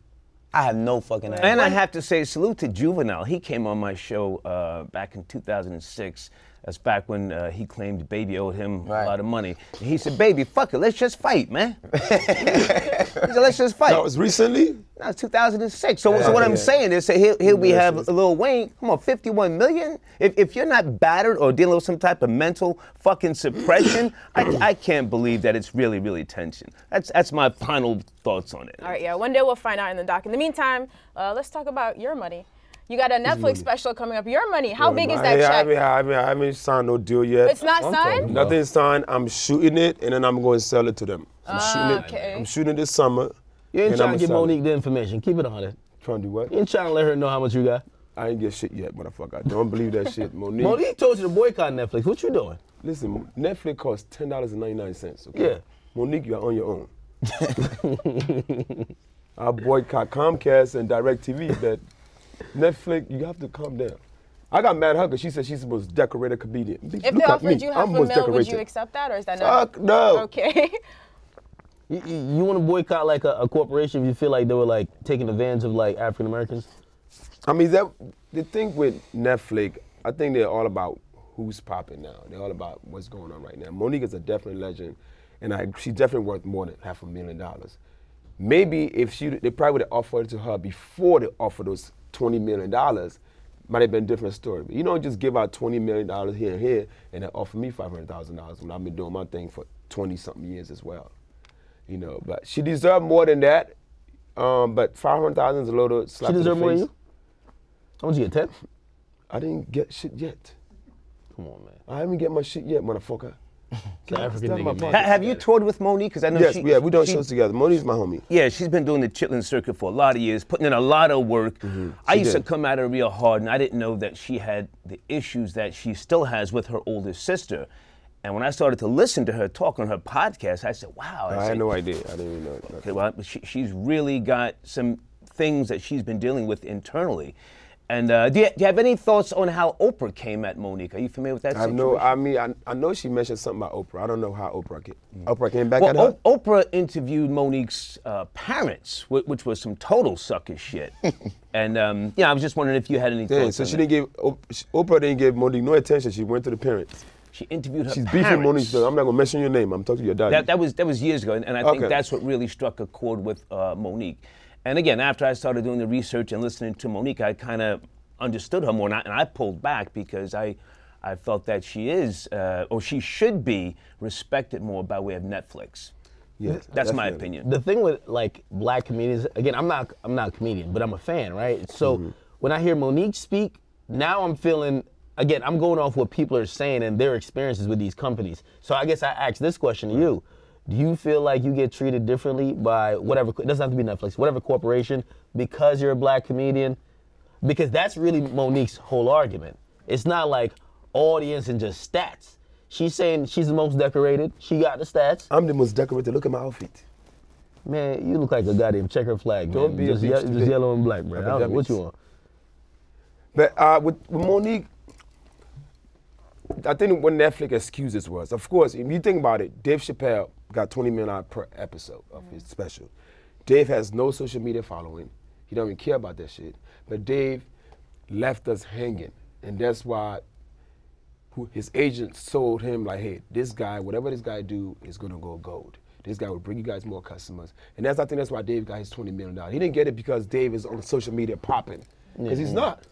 I have no fucking idea. And I have to say, salute to Juvenile. He came on my show back in 2006. That's back when he claimed Baby owed him a lot of money. And he said, Baby, fuck it, let's just fight, man. He said, let's just fight. That was recently? That was 2006. So what I'm saying is, here we have Lil Wayne, come on, 51 million? If you're not battered or dealing with some type of mental fucking suppression, I can't believe that it's really, really tension. That's my final thoughts on it. All right, yeah, one day we'll find out in the doc. In the meantime, let's talk about Your Money. You got a Netflix special coming up, Your Money. How big is that check? I haven't signed no deal yet. It's not signed? Nothing's signed. I'm shooting it, and then I'm going to sell it to them. I'm shooting it this summer. You ain't trying to give Monique the information. Keep it 100. Trying to do what? You ain't trying to let her know how much you got. I ain't get shit yet, motherfucker. I don't believe that shit, Monique. Monique told you to boycott Netflix. What you doing? Listen, Netflix costs $10.99, okay? Yeah. Monique, you're on your own. I boycott Comcast and DirecTV, but Netflix, you have to calm down. I got mad at her because she said she's the most decorated comedian. If they offered you $500,000, would you accept that, or is that not? Fuck no. Okay. You want to boycott like a corporation if you feel like they were like taking advantage of like African Americans? I mean, the thing with Netflix, I think they're all about who's popping now. They're all about what's going on right now. Monique is a definite legend, and she's definitely worth more than $500,000. Maybe if they probably would have offered it to her before they offered those $20 million, might have been a different story. But you don't just give out $20 million here and here and then offer me $500,000 when I've been doing my thing for 20-something years as well. You know, but she deserved more than that. But $500,000 is a little slap in the face. She deserved more than you? How much you get, 10? I didn't get shit yet. Come on, man. I haven't get my shit yet, motherfucker. Have you toured with Monique? Because I know we done shows together. Monique's my homie. Yeah, she's been doing the chitlin circuit for a lot of years, putting in a lot of work. I used to come at her real hard, and I didn't know that she had the issues that she still has with her older sister. And when I started to listen to her talk on her podcast, I said, wow. I had no idea. I didn't even know it. Okay, well, she's really got some things that she's been dealing with internally. And do you have any thoughts on how Oprah came at Monique? Are you familiar with that situation? I know she mentioned something about Oprah. I don't know how Oprah came back at her. Oprah interviewed Monique's parents, which was some total sucker shit. And I was just wondering if you had any thoughts on Oprah didn't give Monique no attention. She went to the parents. She interviewed her parents. She's beefing Monique. So I'm not gonna mention your name. I'm talking to your dad. That was years ago, and I think that's what really struck a chord with Monique. And again, after I started doing the research and listening to Monique, I kind of understood her more, and I pulled back because I felt that she is, or she should be, respected more by way of Netflix. Yes, that's my opinion. The thing with like black comedians, again, I'm not a comedian, but I'm a fan, right? So when I hear Monique speak, now I'm feeling, again, I'm going off what people are saying and their experiences with these companies. So I guess I ask this question to you. Do you feel like you get treated differently by whatever, it doesn't have to be Netflix, whatever corporation, because you're a black comedian? Because that's really Monique's whole argument. It's not like audience and just stats. She's saying she's the most decorated. She got the stats. I'm the most decorated. Look at my outfit. Man, you look like a goddamn checker flag, man. Don't be a bitch just today. yellow and black, man. I don't know what you want. But with Monique, I think what Netflix excuses was, of course, if you think about it, Dave Chappelle got $20 million per episode of his special. Dave has no social media following. He don't even care about that shit. But Dave left us hanging, and that's why his agent sold him like, hey, this guy, whatever this guy do, is gonna go gold. This guy will bring you guys more customers. And I think that's why Dave got his $20 million. He didn't get it because Dave is on social media popping, because he's not.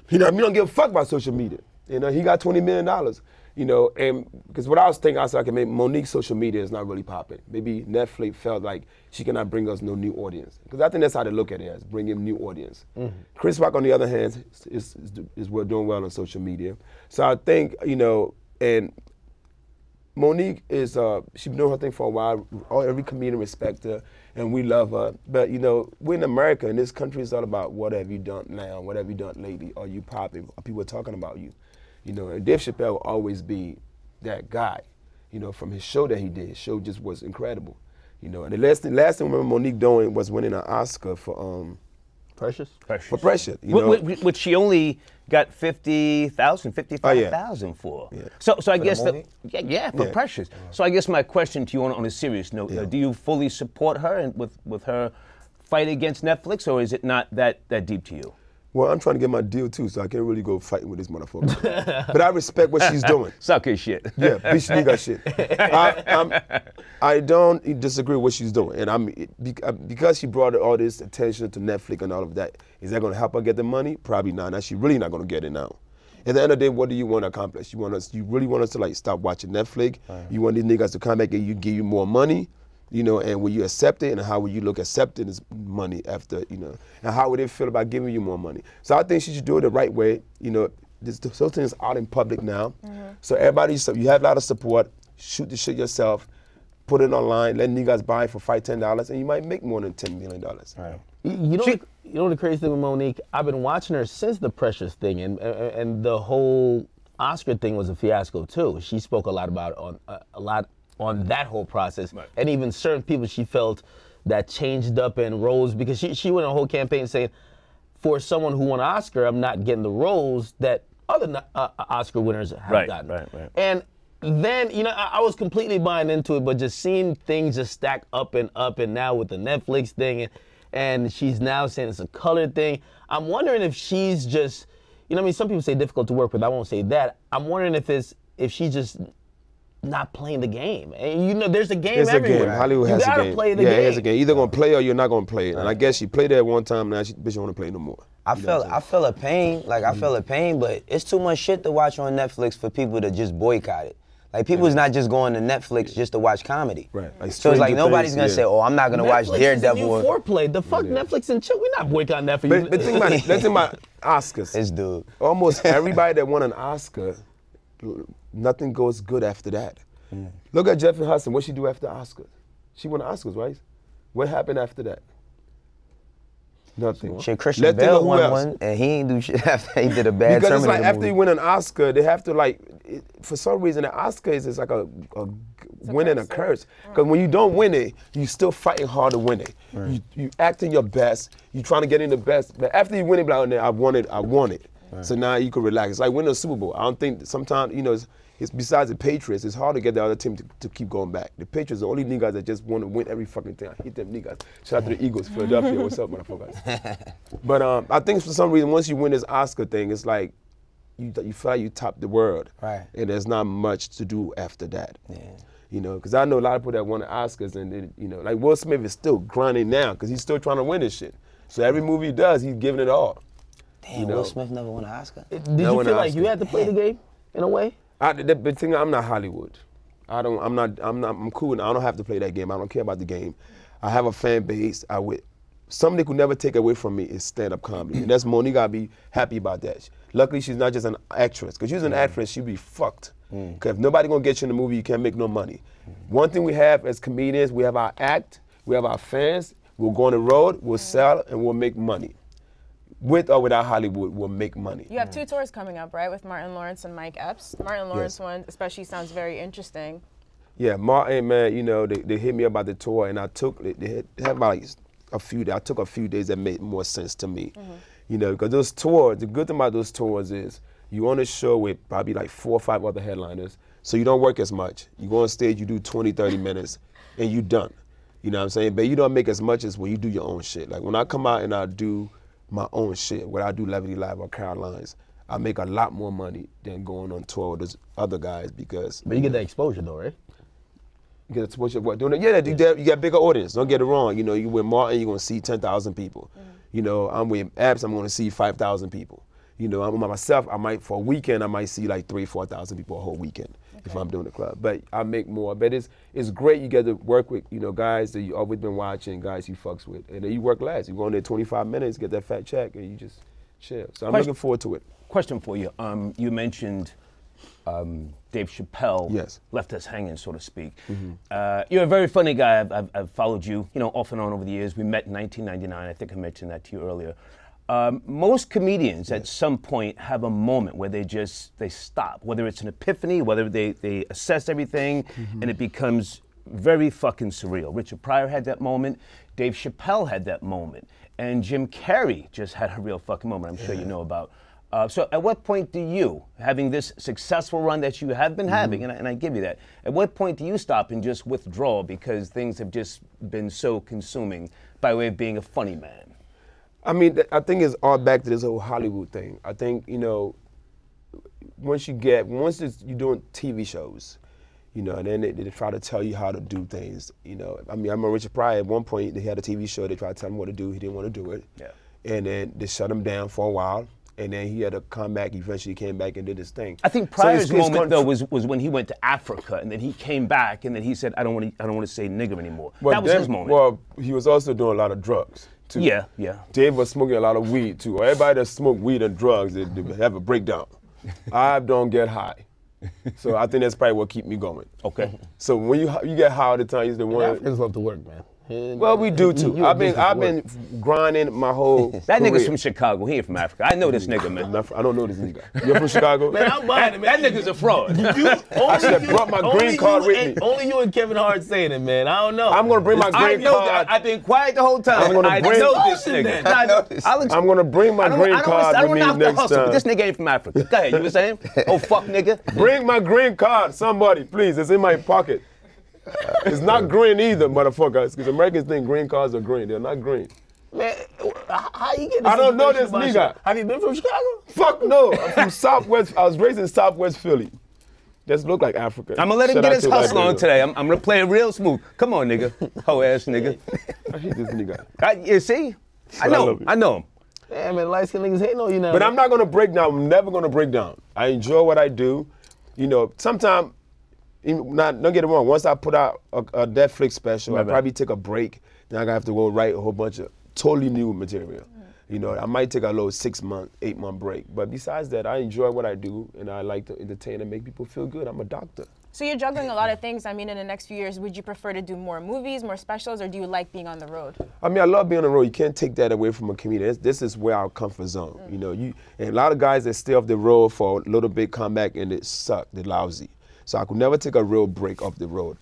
He don't give a fuck about social media. You know, he got $20 million. You know, and because what I was thinking, I was like, okay, maybe Monique's social media is not really popping. Maybe Netflix felt like she cannot bring us no new audience. Because I think that's how they look at it, as bringing new audience. Chris Rock, on the other hand, is doing well on social media. So I think, you know, and Monique is, she's been doing her thing for a while. Every comedian respects her, and we love her. But, you know, we're in America, and this country is all about what have you done now, what have you done lately, are you popping, are people talking about you? You know, and Dave Chappelle will always be that guy, you know, from his show that he did. His show just was incredible, you know. And the last thing I remember Monique doing was winning an Oscar for Precious? For Precious, you know. Which she only got 55,000 for. Yeah. So I guess for Precious. So I guess my question to you on a serious note, do you fully support her and with her fight against Netflix, or is it not that deep to you? Well, I'm trying to get my deal too, so I can't really go fighting with this motherfucker. But I respect what she's doing. Suck his shit. Yeah, bitch nigga shit. I don't disagree with what she's doing, and because she brought all this attention to Netflix and all of that. Is that going to help her get the money? Probably not. Now she's really not going to get it now. At the end of the day, what do you want to accomplish? You really want us to like stop watching Netflix? Right. You want these niggas to come back and give you more money? You know, and will you accept it, and how will you look accepting this money after, you know, and how would they feel about giving you more money? So I think she should do it the right way. You know, those things out in public now. So everybody, you have a lot of support, shoot the shit yourself, put it online, let niggas buy it for $5, $10, and you might make more than $10 million. Right. You know the crazy thing with Monique? I've been watching her since the Precious thing, and the whole Oscar thing was a fiasco too. She spoke a lot about on that whole process, right. And even certain people she felt that changed up and rose, because she went on a whole campaign saying, for someone who won an Oscar, I'm not getting the roles that other Oscar winners have gotten. Right. And then, you know, I was completely buying into it, but just seeing things just stack up, and now with the Netflix thing, and she's now saying it's a colored thing. I'm wondering if she's just, you know what I mean, some people say difficult to work with, I won't say that. I'm wondering if she's just not playing the game. And you know, there's a game everywhere. Game. Hollywood has a game. You gotta play the game. Yeah, it has a game. Either gonna play or you're not gonna play it. And I guess she played it one time, now she don't wanna play no more. I feel a pain, I feel a pain, but it's too much shit to watch on Netflix for people to just boycott it. Like, people's not just going to Netflix just to watch comedy. Right. Like, so it's like nobody's gonna say, oh, I'm not gonna watch Daredevil. Netflix is new foreplay. The fuck Netflix and chill. We're not boycotting that for you. But think about it. Let's think about Oscars. This dude. Almost everybody that won an Oscar, nothing goes good after that. Look at Jeffrey Hudson. What she do after Oscars? She won Oscars, right? What happened after that? Nothing. Shit, Christian Bale won one, and he ain't do shit after he did a bad Because it's like after movie. you win an Oscar, they have to like, for some reason, the Oscar is like a win and a curse. Because when you don't win it, you still fighting hard to win it. Right. You acting your best. You trying to get in the best. But after you win it, like, I won it. Right. So now you can relax. It's like winning a Super Bowl. I don't think sometimes, you know, it's besides the Patriots, it's hard to get the other team to keep going back. The Patriots are the only niggas that just want to win every fucking thing. I hate them niggas. Shout out to the Eagles, Philadelphia. What's up, motherfuckers? But I think for some reason, once you win this Oscar thing, it's like you feel like you top the world. Right. And there's not much to do after that. Yeah. You know, because I know a lot of people that won the Oscars, and you know, like Will Smith is still grinding now because he's still trying to win this shit. So every movie he does, he's giving it all. Damn, you know? Will Smith never won an Oscar. Did you feel like you had to play the game in a way? The thing, I'm not Hollywood. I'm cool. I don't have to play that game. I don't care about the game. I have a fan base. Something they could never take away from me is stand-up comedy. And that's Monique. Gotta be happy about that. Luckily, she's not just an actress. Because she's an actress, she'd be fucked. Because if nobody gonna get you in the movie, you can't make no money. One thing we have as comedians, we have our act, we have our fans. We'll go on the road, we'll sell, and we'll make money. With or without Hollywood, will make money. You have 2 tours coming up, right, with Martin Lawrence and Mike Epps. Martin Lawrence one especially sounds very interesting. Yeah, Martin, man, you know, they hit me about the tour, and I took it. They had about like a few days. I took a few days that made more sense to me. You know, because those tours, the good thing about those tours is you on a show with probably like 4 or 5 other headliners, so you don't work as much. You go on stage, you do 20, 30 minutes, and you done. You know what I'm saying? But you don't make as much as when you do your own shit. Like when I come out and I do my own shit, when I do Levity Live or Caroline's, I make a lot more money than going on tour with those other guys because. But you get that exposure though, right? You get exposure what doing it? Yeah, you got bigger audience. Don't get it wrong. You know, you with Martin, you're gonna see 10,000 people. You know, I'm with Apps, I'm gonna see 5,000 people. You know, I'm by myself, for a weekend, I might see like 3,000, 4,000 people a whole weekend if I'm doing the club. But I make more. But it's great you get to work with, you know, guys that you always been watching, guys you fucks with. And then you work less. You go in there 25 minutes, get that fat check, and you just chill. So I'm looking forward to it. Question for you. You mentioned Dave Chappelle left us hanging, so to speak. You're a very funny guy. I've followed you, you know, off and on over the years. We met in 1999. I think I mentioned that to you earlier. Most comedians at some point have a moment where they stop, whether it's an epiphany, whether they assess everything, and it becomes very fucking surreal. Richard Pryor had that moment. Dave Chappelle had that moment. And Jim Carrey just had a real fucking moment, I'm sure you know about. So at what point do you, having this successful run that you have been having, and I give you that, at what point do you stop and just withdraw because things have just been so consuming by way of being a funny man? I mean, I think it's all back to this whole Hollywood thing. I think, you know, once you're doing TV shows, you know, and then they try to tell you how to do things, you know. I mean, I remember Richard Pryor at one point, they had a TV show, they tried to tell him what to do, he didn't want to do it. Yeah. And then they shut him down for a while. And then he had to come back. Eventually, came back and did his thing. I think Pryor's moment though was when he went to Africa, and then he came back, and then he said, "I don't want to say nigger anymore." Well, that was his moment. Well, he was also doing a lot of drugs too. Yeah, yeah. Dave was smoking a lot of weed too. Everybody that smoke weed and drugs, they have a breakdown. I don't get high, so I think that's probably what keep me going. Okay. So when you get high all the time, you're the one. Africans love to work, man. Well, we do too. I've been grinding my whole That career. nigga's from Chicago. He ain't from Africa. I know this nigga, man. I don't know this nigga. You're from Chicago? Man, I'm buying it, man. That nigga's a fraud. I should have brought my green card with me. Only you and Kevin Hart saying it, man. I don't know. I'm gonna bring my green card. I've been quiet the whole time. I know this nigga. I'm gonna bring my green card with me next time. This nigga ain't from Africa. Go ahead. You were saying? Oh fuck, nigga. Bring my green card, somebody, please. It's in my pocket. It's not green either, motherfuckers, because Americans think green cards are green. They're not green. Man, how you get this? I don't know this nigga. Have you been from Chicago? Fuck no. I'm from Southwest. I was raised in Southwest Philly. Just look like Africa. I'm gonna let him get his hustle on today. I'm gonna play it real smooth. Come on, nigga. Hoe ass nigga. I hate this nigga. You see? I know him. Yeah, man, light-skinned niggas hating on you now. But I'm not gonna break down. I'm never gonna break down. I enjoy what I do. You know, sometimes. Don't get it wrong. Once I put out a Netflix special, I probably take a break. Then I have to go write a whole bunch of totally new material. You know, I might take a little 6-month, 8-month break. But besides that, I enjoy what I do, and I like to entertain and make people feel good. I'm a doctor. So you're juggling a lot of things. I mean, in the next few years, would you prefer to do more movies, more specials, or do you like being on the road? I mean, I love being on the road. You can't take that away from a comedian. This is where our comfort zone. You know, and a lot of guys that stay off the road for a little bit come back and it suck. They're lousy. So I could never take a real break off the road.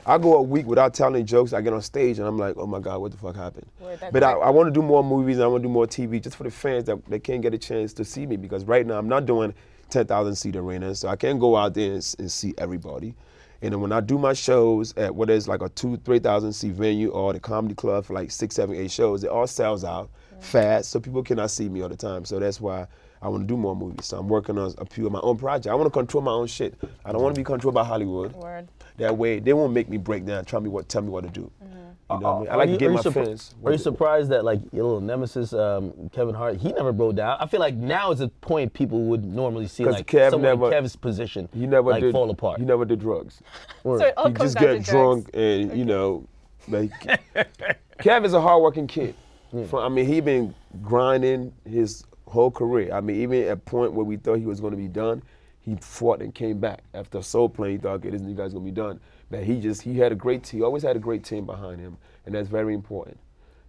I go a week without telling jokes. I get on stage and I'm like, oh my God, what the fuck happened? But I want to do more movies and I want to do more TV just for the fans that they can't get a chance to see me, because right now I'm not doing 10,000 seat arenas, so I can't go out there and see everybody. And then when I do my shows at what is like a 2,000-3,000 seat venue or the comedy club for like 6, 7, 8 shows, it all sells out fast, so people cannot see me all the time. So that's why I want to do more movies. So I'm working on a few of my own projects. I want to control my own shit. I don't want to be controlled by Hollywood. Word. That way, they won't make me break down, tell me what to do. You know what I mean? I like to get my fans. Are you surprised that like your little nemesis, Kevin Hart, he never broke down? I feel like now is a point people would normally see like someone in Kev's position like fall apart. He never did drugs. So it all he comes just down get to drunk drugs. and, you know, like, Kev is a hardworking kid. I mean, he been grinding his whole career. I mean, even at a point where we thought he was going to be done, he fought and came back. After Soul Plane, he thought, okay, this guy's going to be done. But he had a great team. He always had a great team behind him, and that's very important.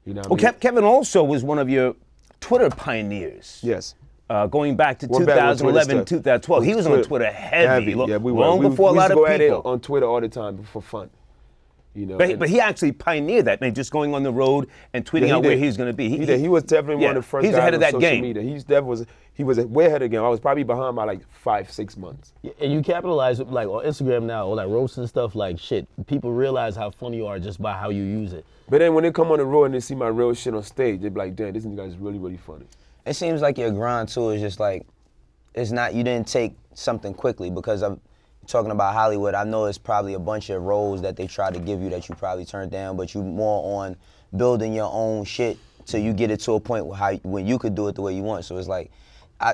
You know what I mean? Kevin also was one of your Twitter pioneers. Yes. going back to Went back on 2011, Twitter 2012. He was on Twitter heavy. Yeah, we were. Long we before a lot used to of go at it people. on Twitter all the time for fun. You know, But he actually pioneered that, man, just going on the road and tweeting out where he's going to be. He was definitely one of the first he's guys ahead of on that social game. media. He was way ahead of the game. I was probably behind by like 5-6 months. Yeah, and you capitalize like on Instagram now, all that roasting stuff. Like shit, people realize how funny you are just by how you use it. But then when they come on the road and they see my real shit on stage, they be like, damn, this nigga is really, really funny. It seems like your grind too is just like, it's not, you didn't take something quickly, because I'm talking about Hollywood. I know it's probably a bunch of roles that they try to give you that you probably turned down, but you more on building your own shit till you get it to a point when you could do it the way you want. So it's like,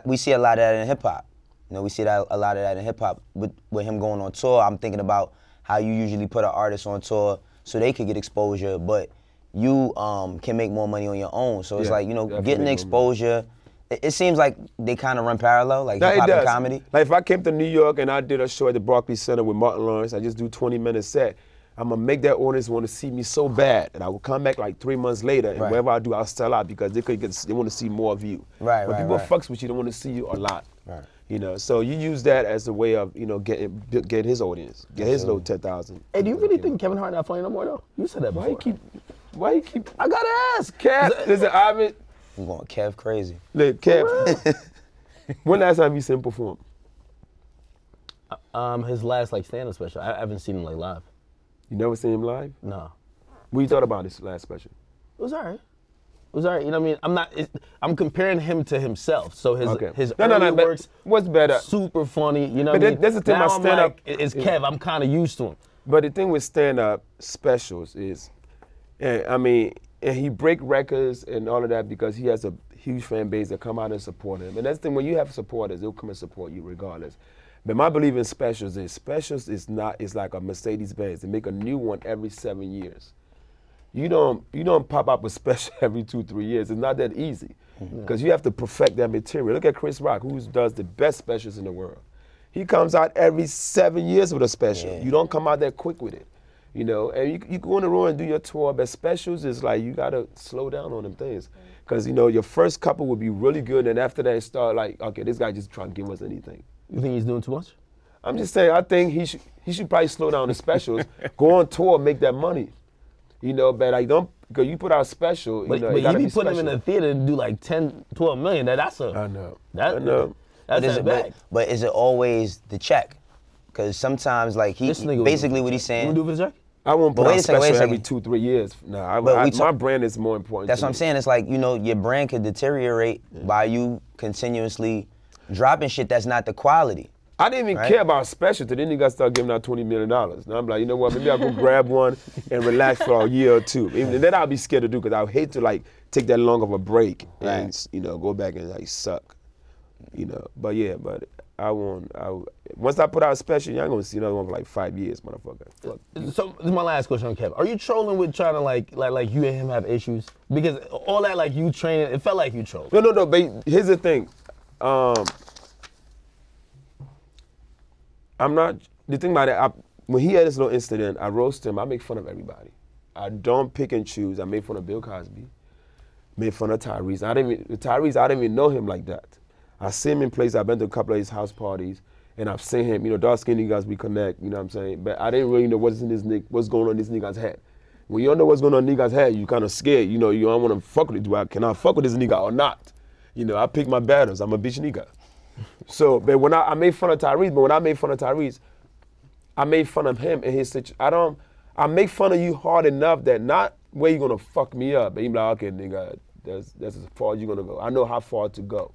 we see a lot of that in hip hop. You know, we see a lot of that in hip hop. With him going on tour, I'm thinking about how you usually put an artist on tour so they could get exposure, but you can make more money on your own. So it's like, you know, getting the exposure. It seems like they kind of run parallel, like hip hop and comedy. Like if I came to New York and I did a show at the Barclays Center with Martin Lawrence, I just do 20-minute set. I'm gonna make that audience want to see me so bad, and I will come back like 3 months later, and wherever I do, I'll sell out because they want to see more of you. But people fucks with you, they want to see you a lot. You know, so you use that as a way of, you know, getting his audience, get his little 10,000. Hey, do you really think Kevin Hart not funny no more though? You said that before. Why you keep? I gotta ask, Kev. Listen, Ivan. I'm going Kev crazy. Look, Kev. When last time you seen him perform? His last like stand-up special. I haven't seen him like live. You never seen him live? No. What you thought about his last special? It was alright. It was alright. You know what I mean? I'm comparing him to himself. So his early works, what's better? Super funny. You know what I mean? That's the thing about stand-up. Like, it's Kev. I'm kind of used to him. But the thing with stand-up specials is, I mean, and he break records and all of that because he has a huge fan base that come out and support him. And that's the thing, when you have supporters, they'll come and support you regardless. But my belief in specials is like a Mercedes-Benz. They make a new one every 7 years. You don't pop up a special every 2-3 years. It's not that easy because you have to perfect that material. Look at Chris Rock, who does the best specials in the world. He comes out every 7 years with a special. Yeah. You don't come out that quick with it. You know, and you go on the road and do your tour, but specials is like, you gotta slow down on them things. Because, you know, your first couple will be really good, and after that, it start like, okay, this guy just trying to give us anything. You think he's doing too much? I'm just saying, I think he should probably slow down the specials, go on tour, make that money. You know, but like, because you put out a special, but, you know, but it gotta you be be putting special. him in the theater and do like 10, 12 million. That's a, I know. I know. That's a bag. But is it always the check? Because sometimes, like, basically what he's saying. You do for the check? I won't put out a special every 2-3 years. No, my brand is more important. That's what I'm saying. It's like, you know, your brand could deteriorate by you continuously dropping shit that's not the quality. I didn't even care about special till then you got to start giving out $20 million. Now I'm like, you know what, maybe I'll go grab one and relax for a year or two. Even then I'll be scared to do because I would hate to like take that long of a break and, you know, go back and like suck. You know, but yeah, but once I put out a special, you ain't gonna see another one for like 5 years, motherfucker. Fuck. So this is my last question on Kevin. Are you trolling with trying to like you and him have issues? Because all that like you training, it felt like you trolled. No, but here's the thing. The thing about it, when he had this little incident, I roast him, I make fun of everybody. I don't pick and choose. I made fun of Bill Cosby, made fun of Tyrese. I didn't even know him like that. I see him in places, I've been to a couple of his house parties, and I've seen him, you know, dark skinned guys, we connect, you know what I'm saying? But I didn't really know what's going on in this nigga's head. When you don't know what's going on in nigga's head, you kind of scared, you know, you don't want to fuck with it. Can I fuck with this nigga or not? You know, I pick my battles, I'm a bitch nigga. So, but when I made fun of Tyrese, but when I made fun of Tyrese, I made fun of him and his situation. I make fun of you hard enough that not where you gonna fuck me up, but you be like, okay, nigga, that's as far as you gonna go. I know how far to go.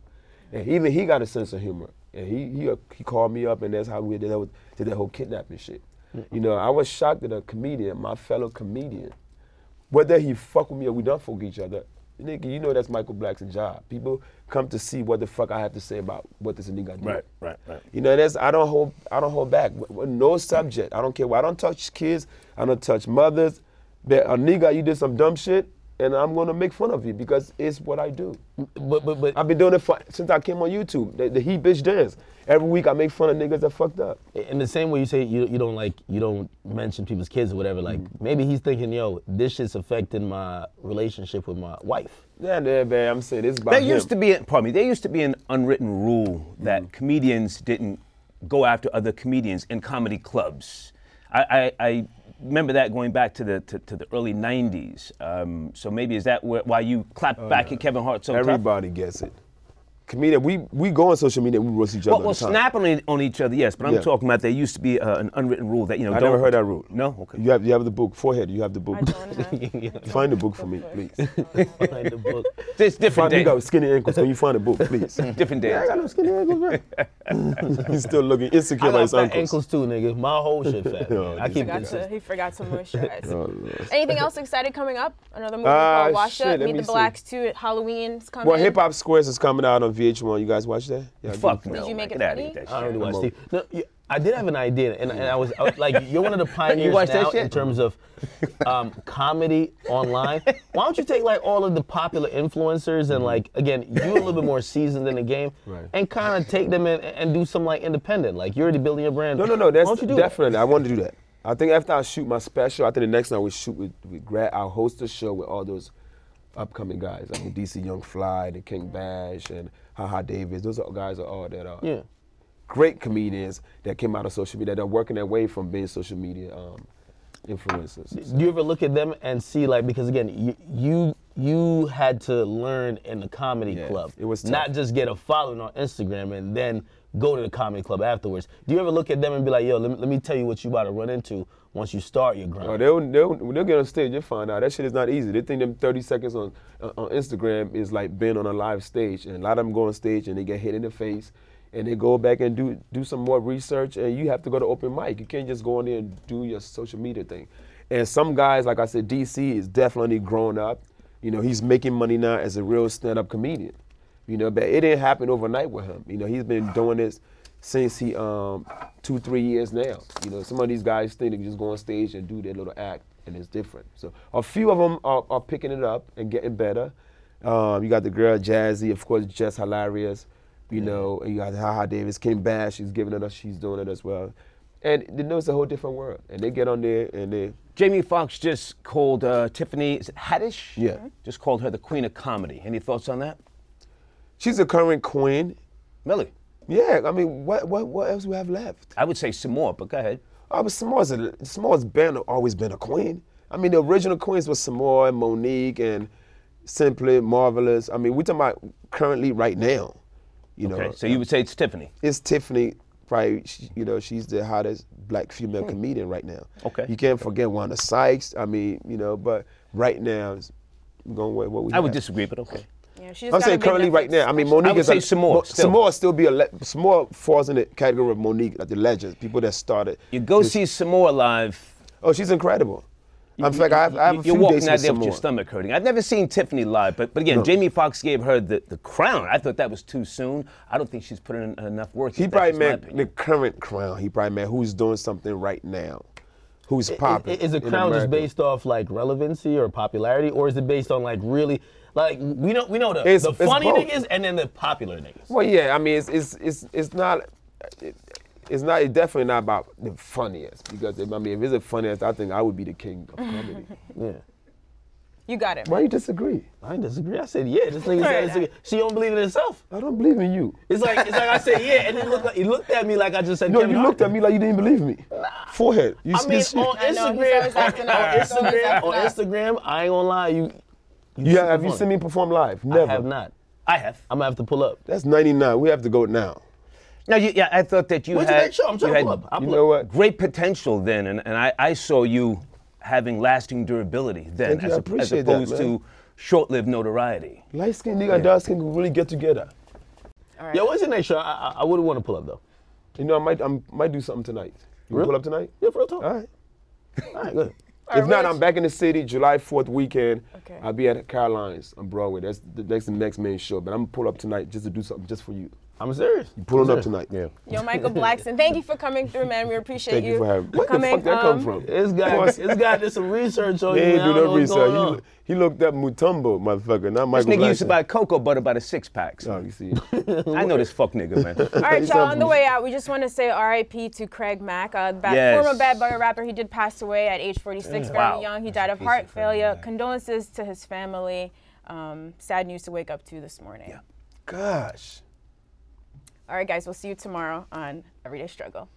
And even he got a sense of humor. And he called me up, and that's how we did that whole kidnapping shit. You know, I was shocked that a comedian, my fellow comedian, whether he fuck with me or we don't fuck with each other, nigga, you know that's Michael Blackson's job. People come to see what the fuck I have to say about what this nigga do. Right. You know, I don't hold back. No subject. I don't care what. I don't touch kids. I don't touch mothers. But a nigga, you did some dumb shit, and I'm gonna make fun of you because it's what I do. But I've been doing it since I came on YouTube. The he bitch dance. Every week I make fun of niggas that fucked up. in the same way you say you don't mention people's kids or whatever, like maybe he's thinking, yo, this shit's affecting my relationship with my wife. Yeah, man, I'm saying it's about There him. used to be, there used to be an unwritten rule that comedians didn't go after other comedians in comedy clubs. I remember that going back to the early '90s. So maybe is that why you clap back at Kevin Hart so tough? Everybody gets it. Comedian, we go on social media and we roast each other. Well, snapping on each other, yes, but I'm talking about there used to be an unwritten rule that, I never heard that rule. No? Okay. You have the book. Forehead, you have the book. I don't have. Find the book for me, please. Find the book. It's different You days. got skinny ankles. Can you find the book, please? Different days. I got no skinny ankles, bro. He's still looking insecure I about got his fat ankles. ankles too, nigga. My whole shit fat. No, man. I keep He forgot to moisturize. Oh, Lord. Anything else exciting coming up? Another movie called Wash shit, Up. let Meet me the see. Blacks 2 at Halloween's coming. Well, Hip Hop Squares is coming out on VH1. You guys watch that? Yeah, Fuck Did no. you make man. it Get outta funny? here, that I don't shit. really watch TV. No, I did have an idea, and I was like, you're one of the pioneers watch that now shit? in terms of comedy online. Why don't you take like all of the popular influencers and like, again, you're a little bit more seasoned in the game, and kind of take them in and do some like independent, like you're already building your brand. No, Why that's don't you do definitely. I want to do that. I think after I shoot my special, I think the next time we shoot with I'll host a show with all those upcoming guys. I mean, DC Young Fly, the King Bash, and HaHa Davis. Those guys are all that are great comedians that came out of social media that are working their way from being social media influencers. Do you ever look at them and see like, because again, you had to learn in the comedy club. It was tough. Not just get a following on Instagram and then go to the comedy club afterwards. Do you ever look at them and be like, yo, let me tell you what you about to run into once you start your grind? Oh, they'll get on stage, you'll find out. That shit is not easy. They think them 30 seconds on Instagram is like being on a live stage. And a lot of them go on stage and they get hit in the face and they go back and do some more research, and you have to go to open mic. You can't just go in there and do your social media thing. And some guys, like I said, DC is definitely grown up. You know, he's making money now as a real stand-up comedian. You know, but it didn't happen overnight with him. You know, he's been doing this since he 2-3 years now. You know, some of these guys think they can just go on stage and do their little act, and it's different. So a few of them are picking it up and getting better. You got the girl Jazzy, of course, just hilarious. You know, and you got HaHa Davis, Kim Bash, she's giving it up, she's doing it as well. And they know it's a whole different world. And they get on there and they... Jamie Foxx just called Tiffany, is it Haddish? Yeah. Just called her the queen of comedy. Any thoughts on that? She's a current queen. Really? Yeah, I mean, what else we have left? I would say some more, but go ahead. But Samoa's always been a queen. I mean, the original queens was Samoa and Monique and Simply Marvelous. I mean, we're talking about currently right now. You know, so you would say it's Tiffany? It's Tiffany, probably, you know, she's the hottest black female comedian right now. Okay. You can't forget Wanda Sykes, I mean, you know, but right now, we're going with what we I would have. disagree, but okay. Yeah, she just I'm got a saying big currently Netflix right now. I mean, special. Monique I would is say Samoa, still. Samoa falls in the category of Monique, like the legends, people that started. You go see Samoa live. Oh, she's incredible. In fact, I have a You're few walking dates out with there with your Samoa. stomach hurting. I've never seen Tiffany live, but again, Jamie Foxx gave her the crown. I thought that was too soon. I don't think she's put in enough work. He probably meant the current crown. He probably meant who's doing something right now, who's popping. Is the in crown just America. based off like relevancy or popularity, or is it based on like really, like we know the It's funny both. niggas and then the popular niggas? Well, yeah, I mean, it's not. It's definitely not about the funniest, because I mean, if it's the funniest, I think I would be the king of comedy. Yeah. You got it. Why you disagree? I didn't disagree. I said yeah. This nigga said disagree. She don't believe in herself. I don't believe in you. It's like I said yeah, and then he looked at me like I just said. No, Kevin you Hart. looked at me like you didn't believe me. Forehead. You I mean, see on I know, he's always acting up. He's always acting up. Instagram, I ain't gonna lie, you have you seen me perform live? Never. I have not. I have. I'm gonna have to pull up. That's 99. We have to go now. No, I thought that you Where's the had, next show? I'm trying you to pull had up. I'll You pull know up. what? great potential then, and I saw you having lasting durability then, Thank you, I as appreciate that, opposed man. to short-lived notoriety. Light skin nigga and dark skin can really get together. All right. Yo, what's the next show? I wouldn't want to pull up though. You know, I might do something tonight. You Really? pull up tonight? Yeah, for real talk. All right. All right, good. If not, I'm back in the city July 4th weekend. Okay. I'll be at Caroline's on Broadway. That's the next main show. But I'm gonna pull up tonight just to do something just for you. I'm serious. You pulling up tonight? Yeah. Yo, Michael Blackson, thank you for coming through, man. We appreciate Thank you for having me. Where the coming. fuck that come from? This guy did some research on He you, ain't man. do I don't know no what's going on. research. He looked up Mutombo, motherfucker, not This Michael nigga used to Blackson. buy cocoa butter by the 6-packs. Oh, you see. I know this fuck nigga, man. All right, y'all, on the way out, we just want to say RIP to Craig Mack, former Bad Boy rapper. He did pass away at age 46, very young. He died of heart failure. Condolences to his family. Sad news to wake up to this morning. Yeah. Gosh. All right, guys, we'll see you tomorrow on Everyday Struggle.